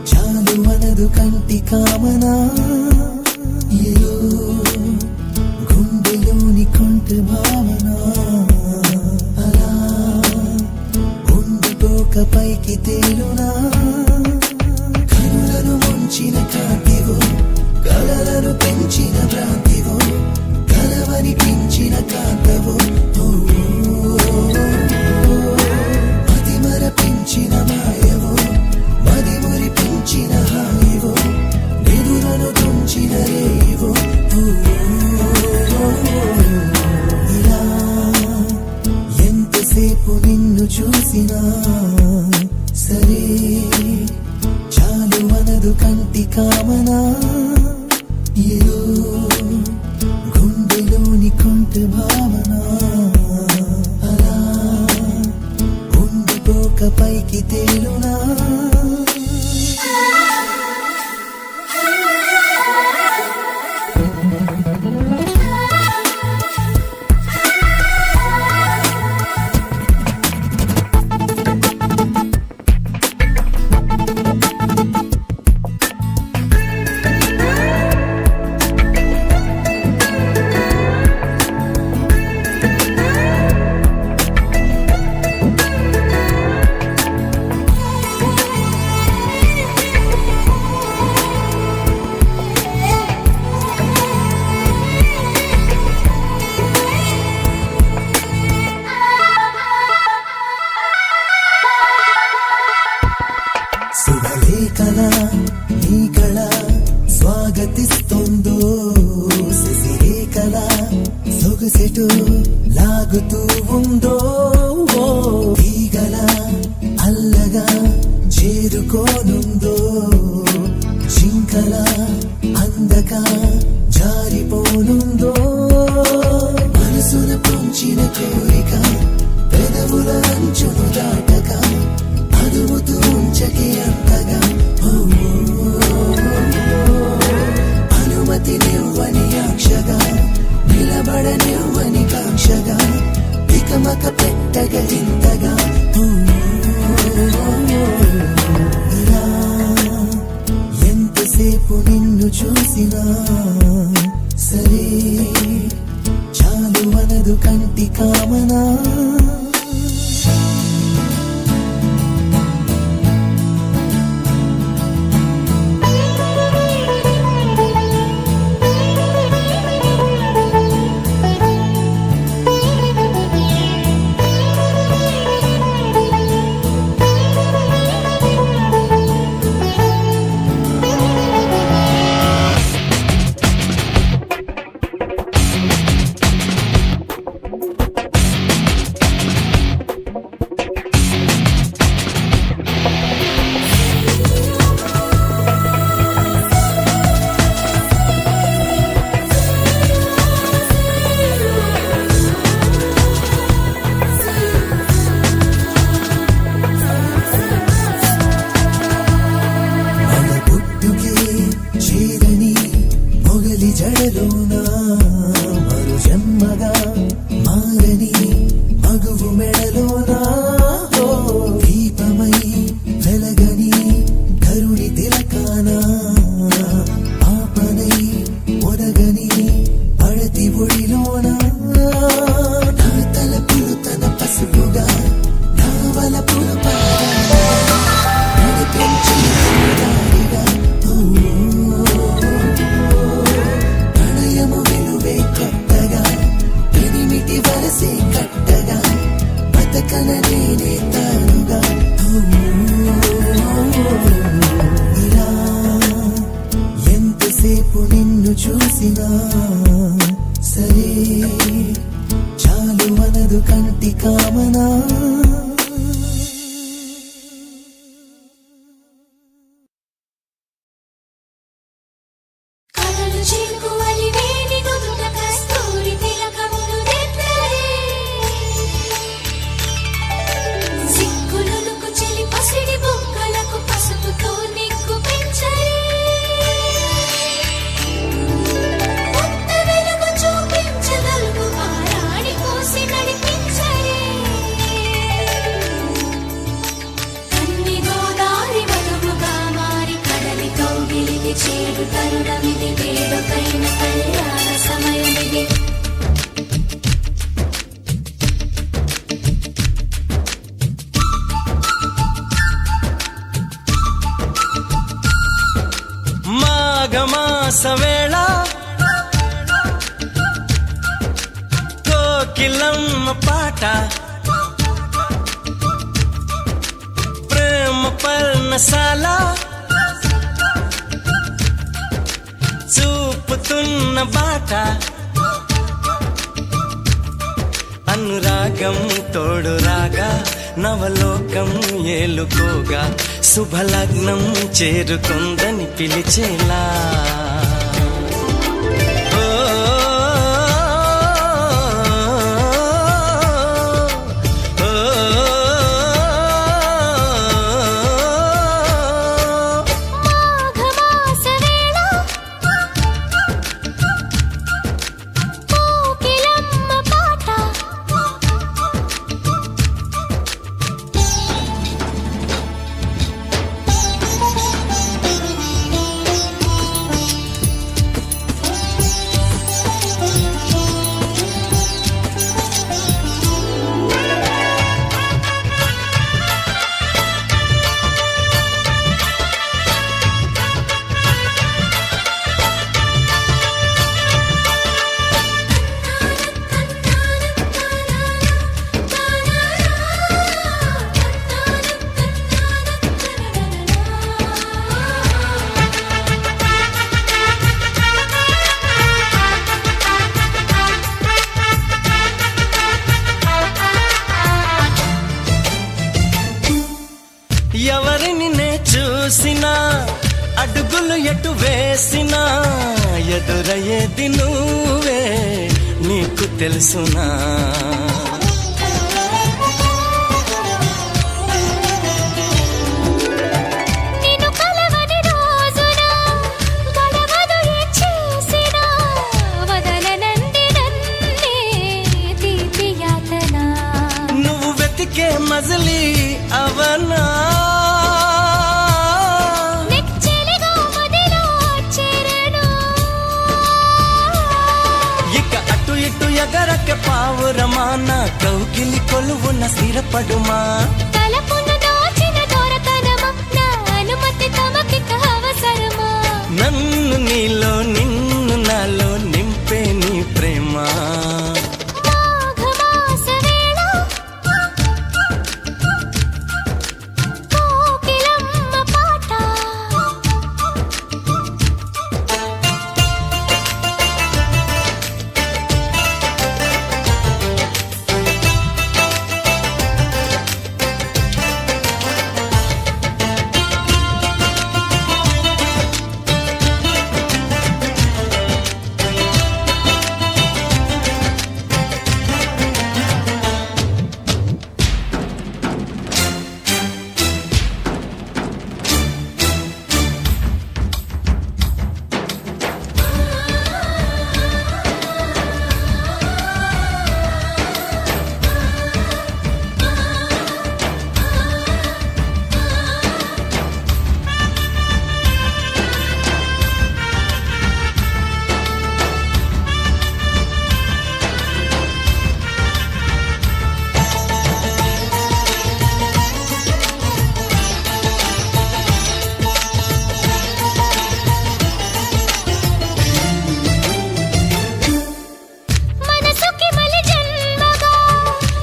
S6: చాలు మనదు కంటి కామనా
S5: కొంటె భావన అలా ఉండిపోక పైకి తేలునా కనులను ముంచిన కాంతివో కలలను పెంచిన భ్రాంతివో కలవనిపించిన కాంతవో మది మరపించిన మాయవో మది మురిపించిన హాయివో నిదురను తుంచిన రేవో ఇలా ఎంతసేపు నిన్ను చూసినా సరే చాలు మనదు కంటి కామనా ఏదో గుండెలోని కొంటె భావన అలా ఉండిపోక పైకి తేలునా శుభలేఖల నీ కళ స్వాగతిస్తోందో శశిరేఖల సొగసెటు లాగుతూ ఉందో ఈగల అల్లగా చేరుకోనుందో జింకల అందగా జారిపోనుందో మనసున పొంచిన కోరిక పెదవుల అంచును దాటక అదుముతూ ఉంచకే అంతగా అనుమతి నివ్వని ఆక్షగా నిలబడనివ్వని కాంక్షగా తికమక పెట్టగా ఇంతగా ఇలా ఎంతసేపు నిన్ను చూసినా సరే చాలు మనదు కంటి కామనా జడలోనా మరు జన్మగా మారని మగువు మెడలోనా దీపమై వెలగని కరుణి తిలకానా పాపనై ఒదగని పడతి ఒడిలోనా నా తలపులు తన పసుపుగా నా వలపుల నడిపించి దారిగా కొత్తగా ఎనిమిటి వరసే కట్టగా బతకన నేనే తానుగా ఇలా ఎంతసేపు నిన్ను చూసినా సరే చాలు మనదు కంటి కామనా మాఘమాస వేళ కోకిలమ్మ పాట ప్రేమ పర్ణశాల చూపుతున్న బాట అనురాగం తోడు రాగా నవలోకం ఏలుకోగా శుభలగ్నం చేరుకుందని పిలిచేలా ఓ, ఓ,
S2: మాఘమాస వేళ కోకిలమ్మ పాట
S5: ఎవరిని నే చూసినా అడుగులు ఎటు వేసినా ఎదురయ్యేది నువ్వే నీకు తెలుసునా
S2: నిన్ను కలవని రోజున గడవదు ఏ చేసినా వదలనంది నన్నే తీపి యాతన
S5: నువ్వు వెతికే మజిలీ అవనా
S2: నెచ్చెలిగా మదిలో చేరను
S5: ఇక అటు ఇటు ఎగరక పావురమా నా కౌగిలి కొలువున స్థిరపడుమా
S2: తలపున దాచిన దొరతనమా నా అనుమతి తమకిక అవసరమా
S5: నన్ను నీలో నిన్ను నాలో నింపే నీ ప్రేమ
S2: మాఘమాస వేళ కోకిలమ్మ పాట మనసుకి మలి జన్మగా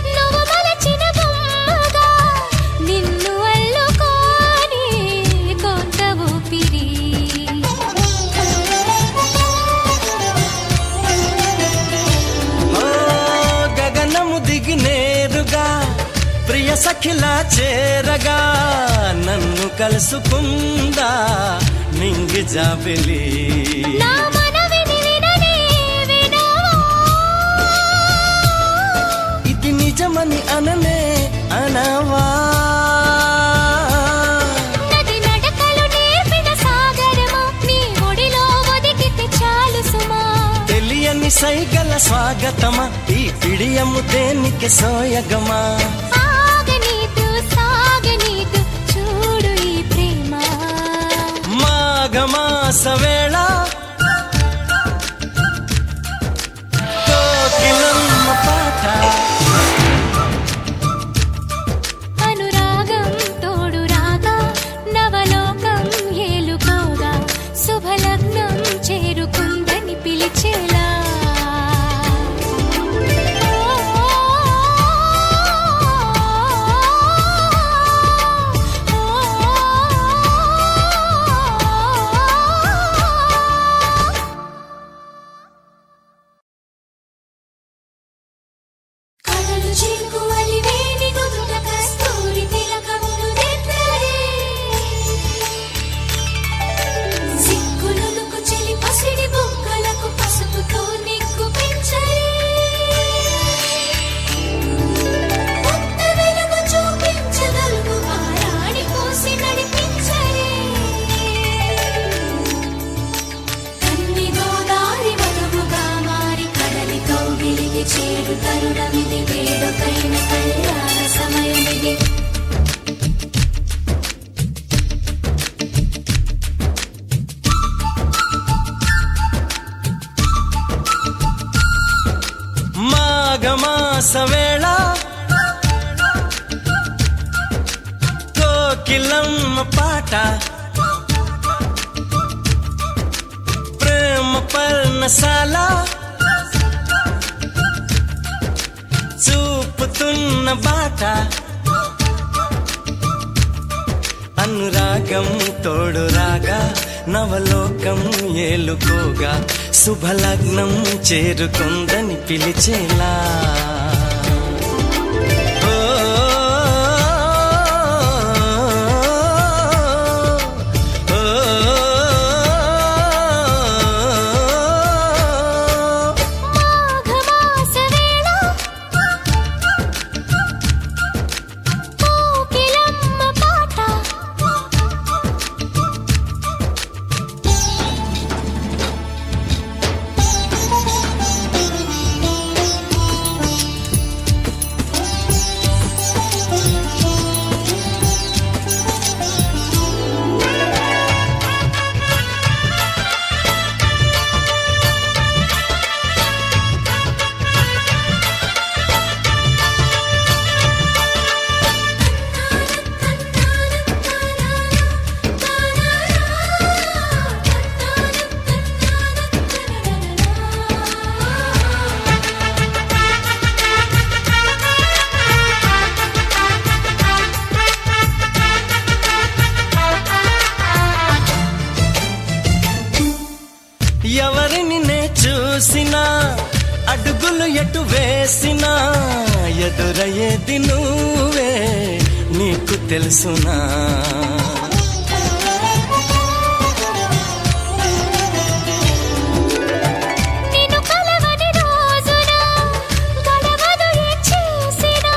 S2: నువ్వు మలచిన బొమ్మగా నిన్ను అల్లుకోని కొంత ఊపిరి
S5: ఓ గగనము దిగి నేరుగా ప్రియ సఖిలా చేరగా నన్ను కలుసుకుందా నింగి జాబిలి
S2: నా మనవిని విననే వినవా
S5: ఇది నిజమని అననే అనవా
S2: నది నడకలు నేర్పిన సాగరమా నీ ఒడిలో ఒదిగితే చాలు సుమా
S5: తెలియని సైగల స్వాగతమా ఈ పిడియము దేనికి సోయగమా
S2: ఆగనీదు సాగనీదు చూడు ఈ ప్రేమ
S5: మాఘమాస వేళ కోకిలమ్మ పాట
S2: అనురాగం తోడు రాగా నవలోకం ఏలుకోగా శుభలగ్నం చే
S5: వేళ కోకిలమ్మ పాట ప్రేమ పర్ణశాల చూపుతున్న బాట అనురాగం తోడు రాగా నవలోకం ఏలుకోగా శుభలగ్నం చేరుకుందని పిలిచేలా ఓ, ఓ,
S2: మాఘమాస వేళ కోకిలమ్మ పాట
S5: ఎవరిని నే చూసినా అడుగులు ఎటు వేసినా ఎదురయ్యేది నువ్వే నీకు తెలుసునా
S2: నిన్ను కలవని రోజున గడవదు ఏం చేసినా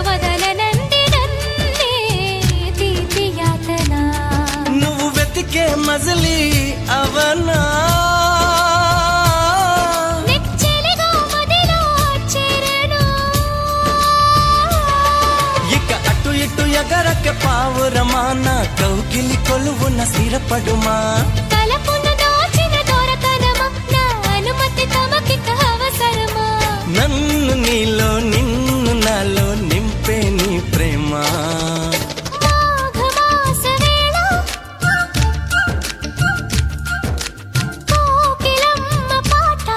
S2: వదలనంది నన్నే తీపి యాతన
S5: నువ్వు వెతికే మజిలీ అవనా
S2: నెచ్చెలిగా మదిలో చేరను
S5: ఇక అటు ఇటు ఎగరక పావురమా నా కౌగిలి కొలువున స్థిరపడుమా
S2: తలపును దాచిన దొరకనమా నా అనుమతి తమకిక అవసరమా
S5: నన్ను నీలో నిన్ను నాలో నింపే నీ ప్రేమ
S2: మాఘమాస వేళ కోకిలమ్మ పాట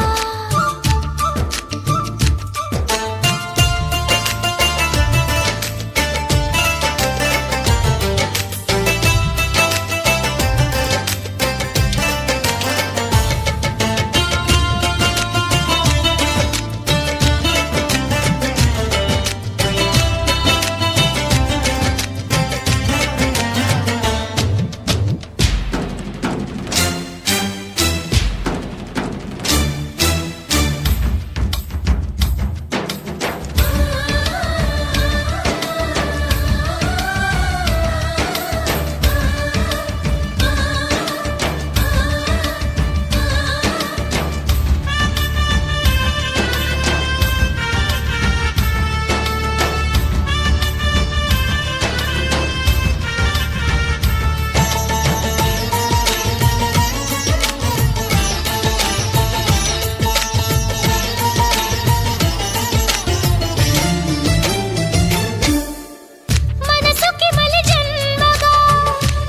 S2: మనసుకి మలి జన్మగా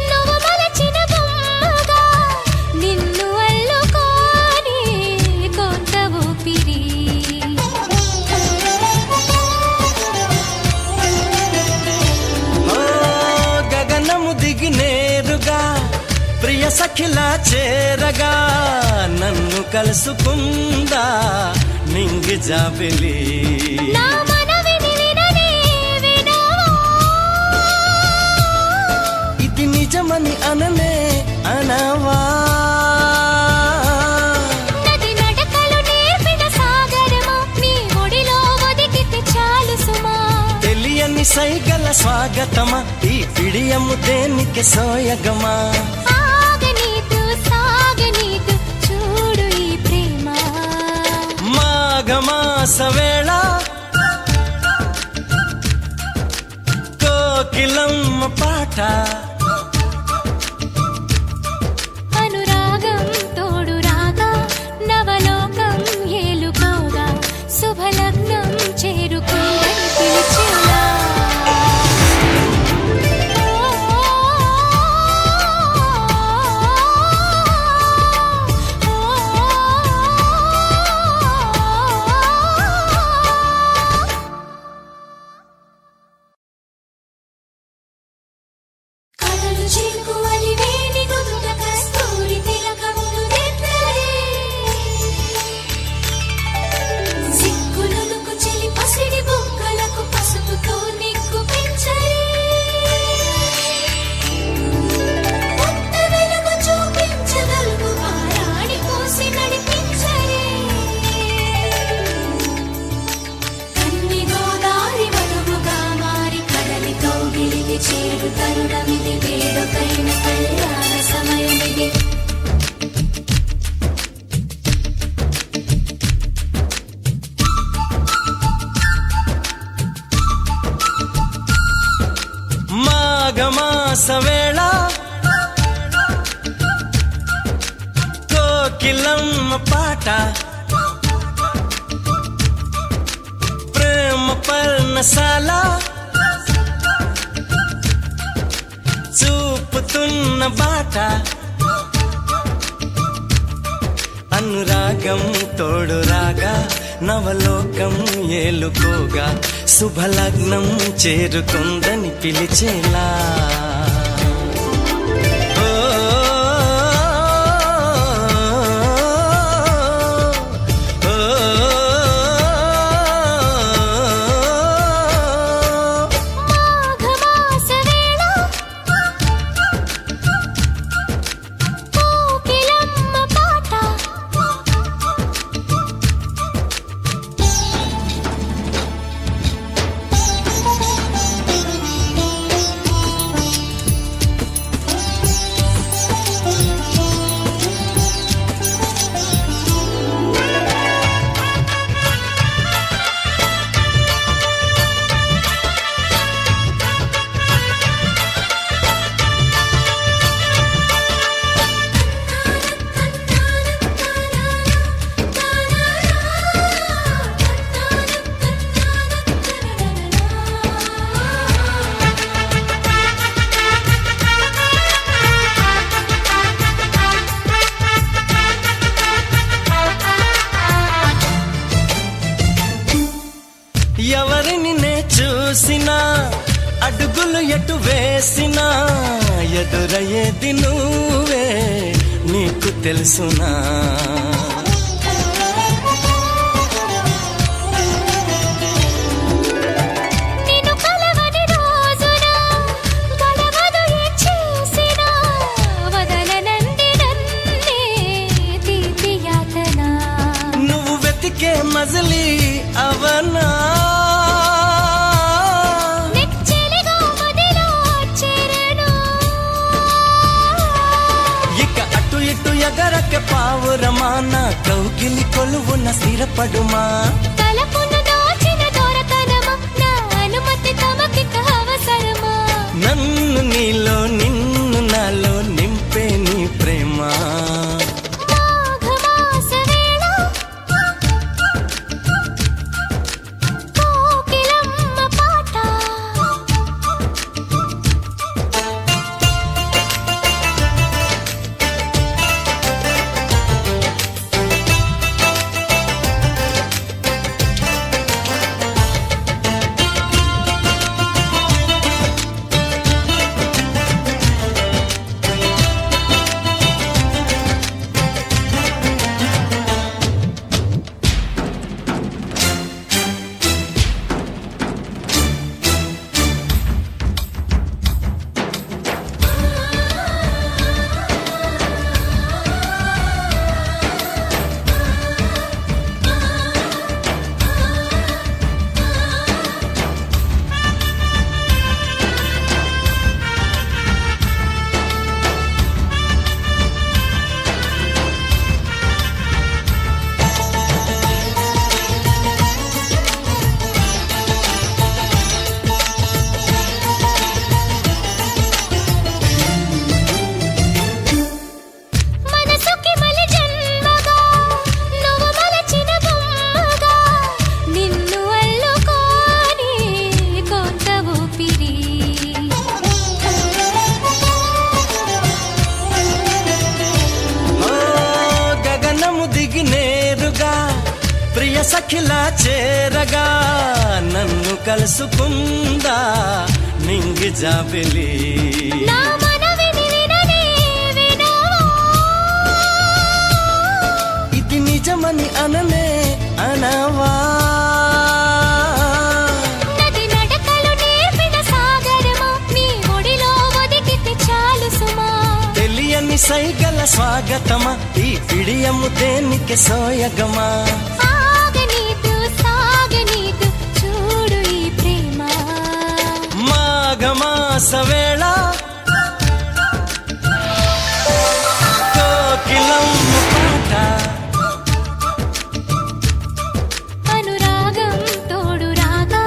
S2: నువ్వు మలచిన బొమ్మగా నిన్ను అల్లుకోని కొంత ఊపిరి
S5: ఓ గగనము దిగి నేరుగా ప్రియ సఖిలా చేరగా నన్ను కలుసుకుందా నింగి జాబిలి
S2: నా మనవిని విననే వినవా
S5: ఇది నిజమని అననే అనవా
S2: నది నడకలు నేర్పిన సాగరమా నీ ఒడిలో ఒదిగితే చాలు సుమా
S5: తెలియని సైగల స్వాగతమా ఈ పిడియము దేనికి సోయగమా
S2: ఆగనీదు సాగనీదు చూడు ఈ ప్రేమ
S5: మాఘమాస వేళ కోకిలమ్మ పాట
S2: అనురాగం తోడు రాగా నవలోకం ఏలుకోగా శుభలగ్నం చే చిలుకు అలివేణి నుదుట కస్తూరి తిలకములు దిద్దలే. సిగ్గులుకు చెలి పసిడి బుగ్గలకు పసుపుతో నిగ్గు పెంచలే. కొత్త వెలుగు చూపించగలుగు పారాణి పోసి నడిపించలే. కన్ని గోదారి వధువుగా మారి కడలితో గిలిగి చేరు తరుణమిది, వేడుకైన కళ్యాణ సమయమిది.
S5: మాఘమాస వేళ కోకిలమ్మ పాట, ప్రేమ పర్ణశాల చూపుతున్న బాట. అనురాగం తోడు రాగా నవలోకం ఏలుకోగా, శుభలగ్నం చేరుకుందని పిలిచేలా. ఓ, ఓ,
S2: మాఘమాస వేళ కోకిలమ్మ పాట.
S5: ఎవరిని నే చూసినా అడుగులు ఎటు వేసినా, ఎదురయ్యేది నువ్వే నీకు తెలుసునా.
S2: నిన్ను కలవని రోజున గడవదు ఏం చేసినా, వదలనంది నన్నే తీపి యాతన.
S5: నువ్వు వెతికే మజిలీ అవనా,
S2: నెచ్చెలిగా మదిలో చేరను.
S5: ఇక అటు ఇటు ఎగరక పావురమా, నా కౌగిలి కొలువున స్థిరపడుమా.
S2: తలపును దాచిన దొరతనమా, నా అనుమతి తమకిక అవసరమా.
S5: నన్ను నీలో నిన్ను నాలో నింపే నీ ప్రేమ.
S2: మాఘమాస వేళ కోకిలమ్మ పాట.
S5: ప్రియ సఖిలా చేరగా నన్ను కలుసుకుందా నింగి జాబిలి
S2: నా మనవి
S5: ఆగమని అననే అనవా
S2: నది నడకలు నేర్పిన సాగరమా నీ ఒడిలో ఒదిగితే చాలు సుమా
S5: తెలియని సైగల స్వాగతమా ఈ పిడియము దేనికి సోయగమా
S2: ఆగనీదు సాగనీదు చూడు ఈ ప్రేమ
S5: మాఘమాస వేళ కోకిలమ్మ పాట
S2: అనురాగం తోడు రాగా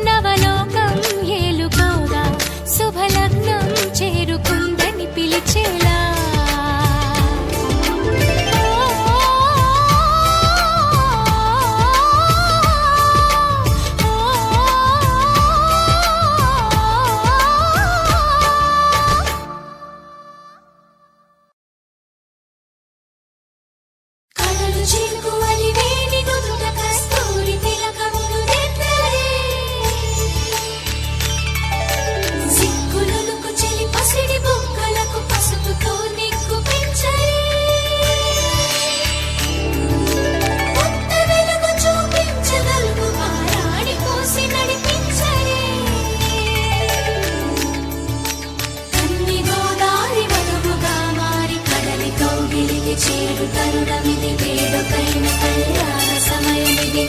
S2: నవలోకం ఏలుకోగా శుభలగ్నం చేరుకుందని పిలిచేలా కలలు చిలుకు అలివేని నుదుట కస్తూరి తిలకములు దిద్దలే సిగ్గులుకు చెలి పసిడి బుగ్గలకు పసుపుతో నిగ్గు పెంచలే కొత్త వెలుగు చూపించగలుగు పారాడి కోసి నడిపించలే కన్ని గోదారి వధువుగా మారి కడలి కౌగిలికి చేరు తరుణమిది వేడుకైన కళ్యాణ సమయమిది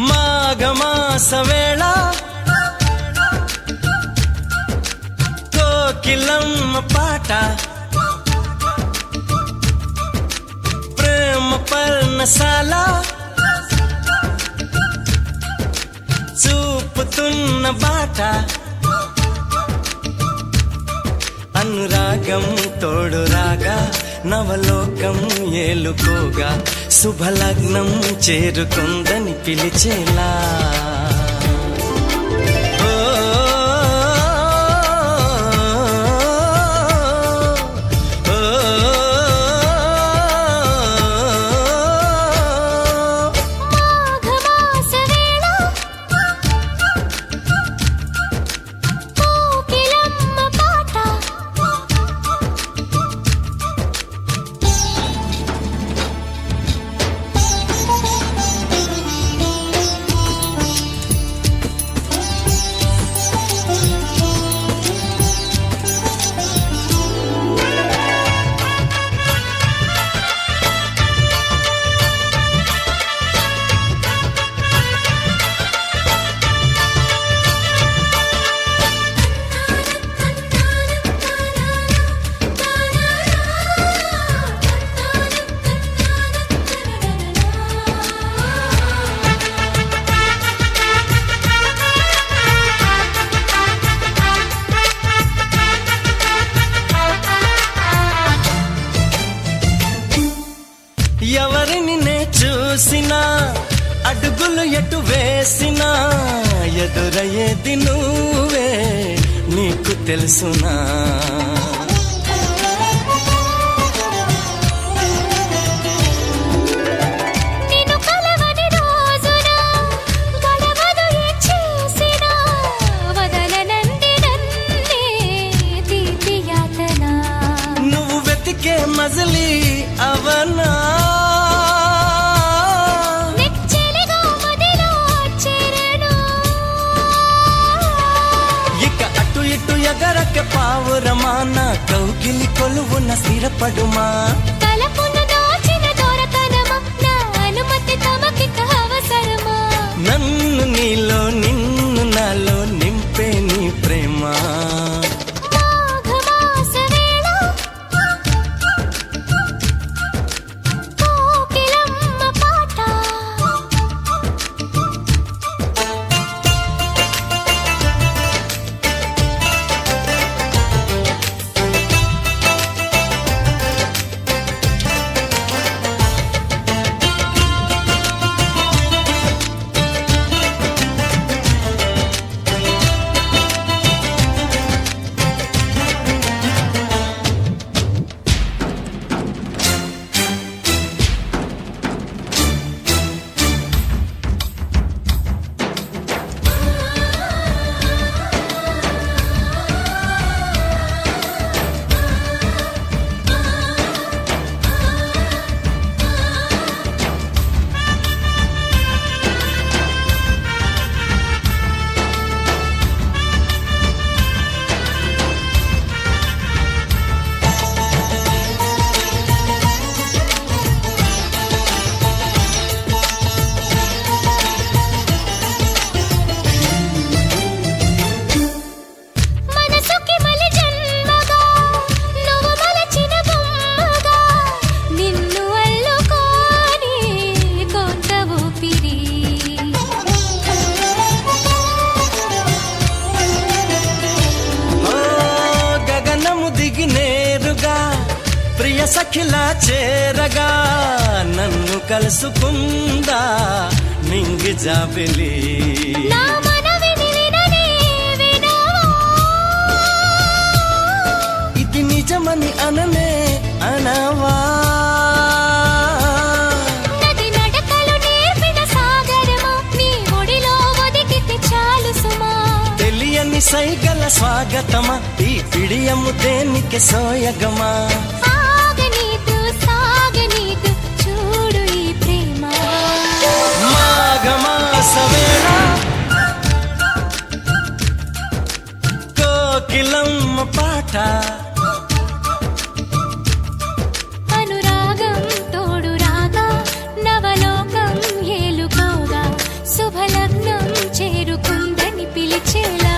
S5: మాఘమాస వేళ కోకిలమ్మ పాట ప్రేమ పర్ణశాల చూపుతున్న బాట అనురాగం తోడు రాగా నవలోకం ఏలుకోగా శుభలగ్నం చేరుకుందని పిలిచేలా ఓ, ఓ,
S2: మాఘమాస వేళ కోకిలమ్మ పాట
S5: ఎవరిని నే చూసినా అడుగులు ఎటు వేసినా ఎదురయ్యేది నువ్వే నీకు తెలుసునా
S2: నిన్ను కలవని రోజున గడవదు ఏ చేసినా వదలనంది నన్నే తీపి యాతన
S5: నువ్వు వెతికే మజిలీ అవనా
S2: నెచ్చెలిగా మదిలో చేరను
S5: ఇక అటు ఇటు ఎగరక పావురమా నా కౌగిలి కొలువున స్థిరపడుమా
S2: తలపున దాచిన దొరతనమా నా అనుమతి తమకిక అవసరమా
S5: నన్ను నీలో నిన్ను నాలో నింపే నీ ప్రేమ
S2: మాఘమాస వేళ కోకిలమ్మ పాట
S5: ప్రియ సఖిలా చేరగా నన్ను కలుసుకుందా నింగి జాబిలి
S2: నా మనవిని విననే వినవా
S5: ఇది నిజమని అననే అనవా
S2: నది నడకలు నేర్పిన సాగరమా నీ ఒడిలో ఒదిగితే చాలు సుమా
S5: తెలియని సైగల స్వాగతమా ఈ పిడియము దేనికి సోయగమా
S2: ఆగనీదు సాగనీదు చూడు ఈ ప్రేమ
S5: మాఘమాసవేళ కోకిలమ్మ పాట
S2: అనురాగం తోడు రాగా నవలోకం ఏలుకోగా శుభలగ్నం చేరుకుందని పిలిచేలా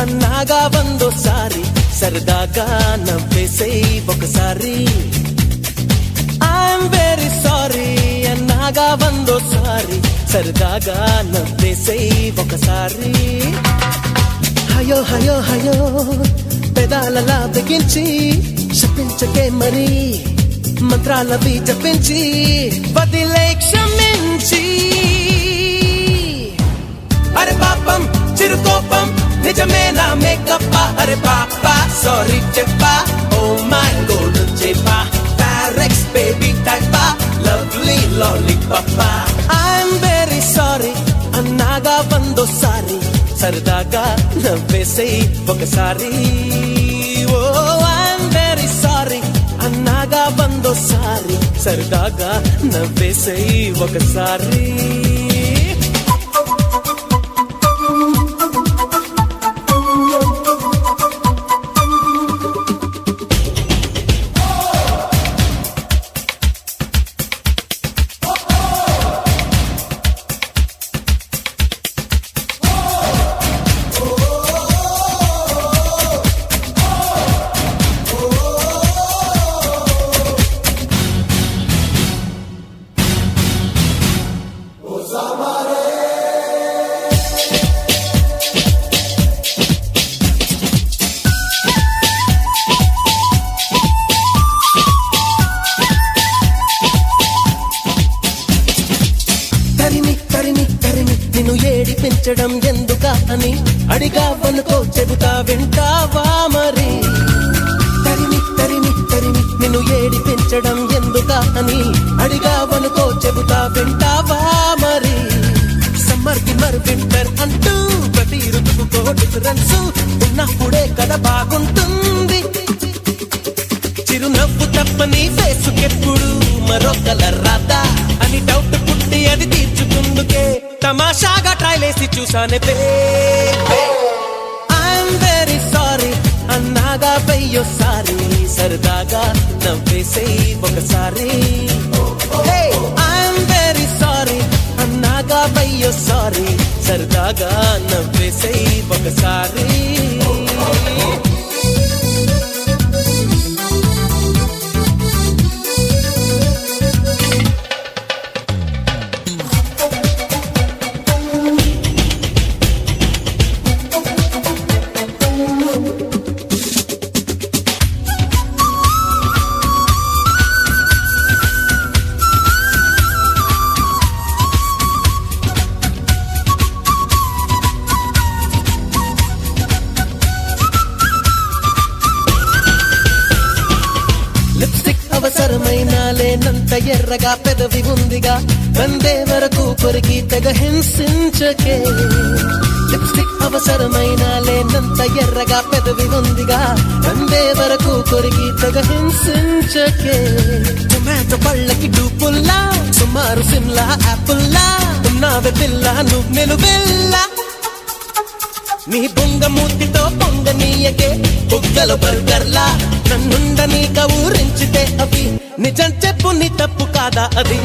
S5: అన్నాగా వందోసారి సరదాగా నవ్వేసేయ్ ఒకసారి ఐఎమ్ వెరీ సారీ అన్నాగా వందోసారి సరదాగా నవ్వేసేయ్ ఒకసారి హయో హయో హయో పెదాలలా బిగించి శపించకే మరి మంత్రాలవి జపించి వదిలే క్షమించి అరే పాపం చిరుకోపం నిజమేనా మేకప్ప అరే పాపా సారీ చెప్పా ఓ మై గోల్డెన్ చెప్పా ఫారెక్స్ బేబీ టైపా lovely lollipop I'm very sorry అన్నాగా వందోసారి సరదాగా నవ్వేసేయ్ ఒకసారి ఓ ఐఎమ్ వెరీ సారీ అన్నాగా వందోసారి సరదాగా నవ్వేసేయ్ ఒకసారి నిన్ను ఏడిపించడం ఎందుకా అని అడిగావనుకో చెబుతా వింటావా మరి తరిమి తరిమి తరిమి నిన్ను ఏడిపించడం ఎందుకా అని అడిగావనుకో చెబుతా వింటావా మరి సమ్మర్ కి మరి వింటర్ అంటూ ప్రతి ఋతువుకో డిఫరెన్స్ ఉన్నప్పుడే కదా బాగుంటుంది చిరునవ్వు తప్పని ఫేసుకెప్పుడు మరో కలర్ రాదా అని డౌట్ పుట్టి అది తీర్చుకుందుకే తమాషాగా ట్రైలేసి చూసానే ఐఎమ్ వెరీ సారీ అన్నాగా వెయ్యోసారి సరదాగా నవ్వేసేయ్ ఒకసారి ఐఎమ్ వెరీ సారీ అన్నాగా వెయ్యోసారి సరదాగా నవ్వేసేయ్ ఒకసారి లిప్స్టిక్ అవసరమైన లేనంత ఎర్రగా పెదవి ఉందిగా కందే వరకు కొరికి తెగ హింసించకే లిప్స్టిక్ అవసరమైన లేనంత ఎర్రగా పెదవి ఉందిగా కందే వరకు కొరికి తెగ హింసించకే టొమాటో పళ్ళకి డూపుల్లా సుమారు సిమ్లా యాపుల్లా ఉన్నావే పిల్ల నువ్వు నిలువెల్లా నీ బొంగ మూతితో పొంగనీయకే బుగ్గల బర్గర్లా నన్నుండనీక ఊరించితే అవి నిజం చెప్పు నీ తప్పు కాదా అది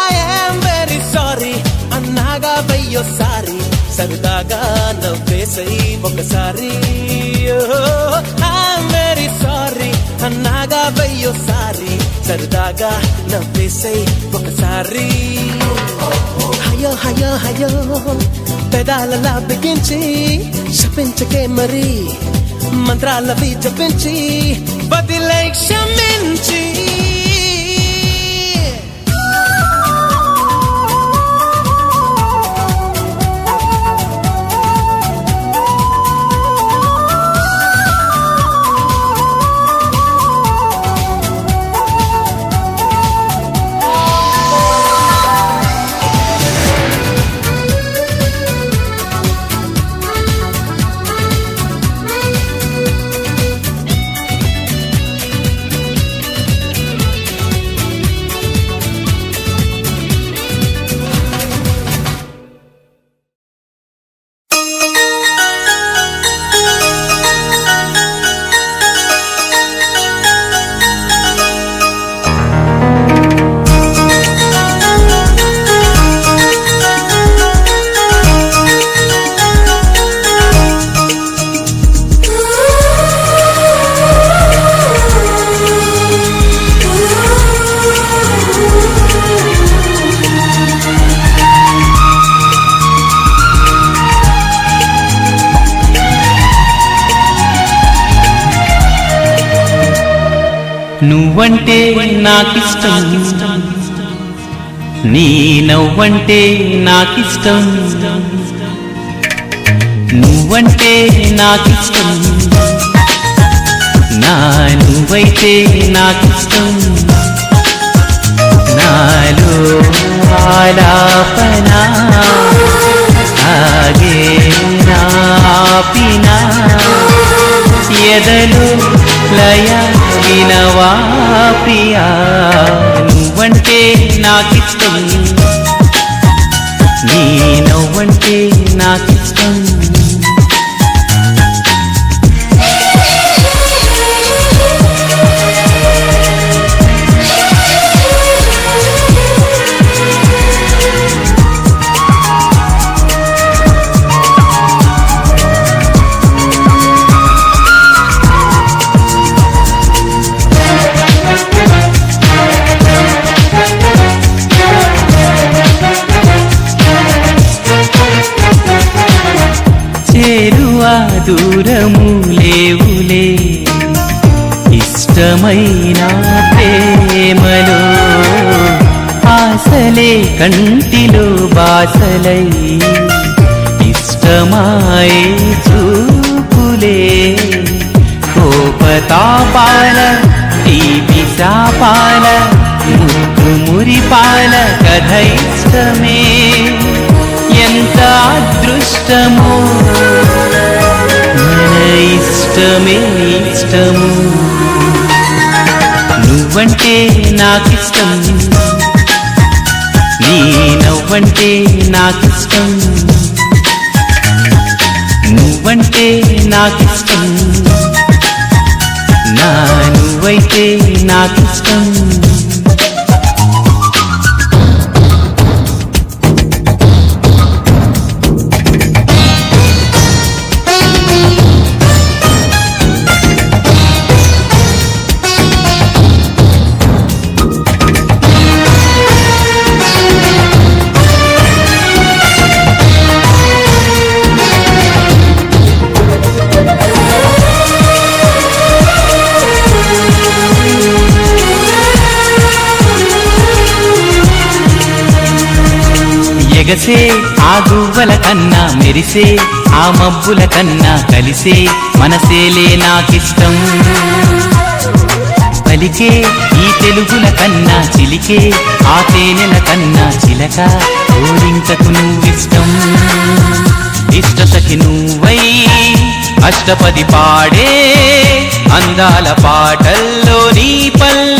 S5: ఐఎమ్ వెరీ సారీ అన్నాగా వెయ్యోసారి సరదాగా నవ్వేసై ఒకసారి ఐఎమ్ వెరీ సారీ అన్నాగా వెయ్యోసారి సరదాగా నవ్వేసై ఒకసారి హయో హయో హయో పెదాలలా బిగించి శపించకే మరి మంత్రాలవి జపించి బదిలై క్షమించి
S4: నువ్వంటే నాకిష్టం నీ నవ్వంటే నాకిష్టం నువ్వంటే నాకిష్టం నా నువ్వైతే నాకిష్టం నాలో ఆలాపనా ఆగే నాపినా ఎదలు లయ వినవా ప్రియా నువ్వంటే నాకిష్టం నీ నవ్వంటే నాకిష్టం దూరము లేవులే ఇష్టమైన ప్రేమలో ఆశలే కంటిలో బాసలై ఇష్టమాయే చూపులే కోపతాపాల తీపి శాపాల ముద్దు మురిపాల కథ ఇష్టమే ఎంత అదృష్టమో మన ఇష్టమే ఇష్టము నువ్వంటే నాకిష్టం నీ నవ్వంటే నాకిష్టం నువ్వంటే నాకిష్టం నా నువ్వైతే నాకిష్టం ఎగసే ఆ గువ్వల కన్నా మెరిసే ఆ మబ్బుల కన్నా కలిసే మనసేలే నాకిష్టం అందుకే ఆ తేనెల కన్నా చిలక కోరింకకు నువ్విష్టం ఇష్ట సఖి నువ్వై అష్టపది పాడే అందాల పాటల్లో నీ పల్లె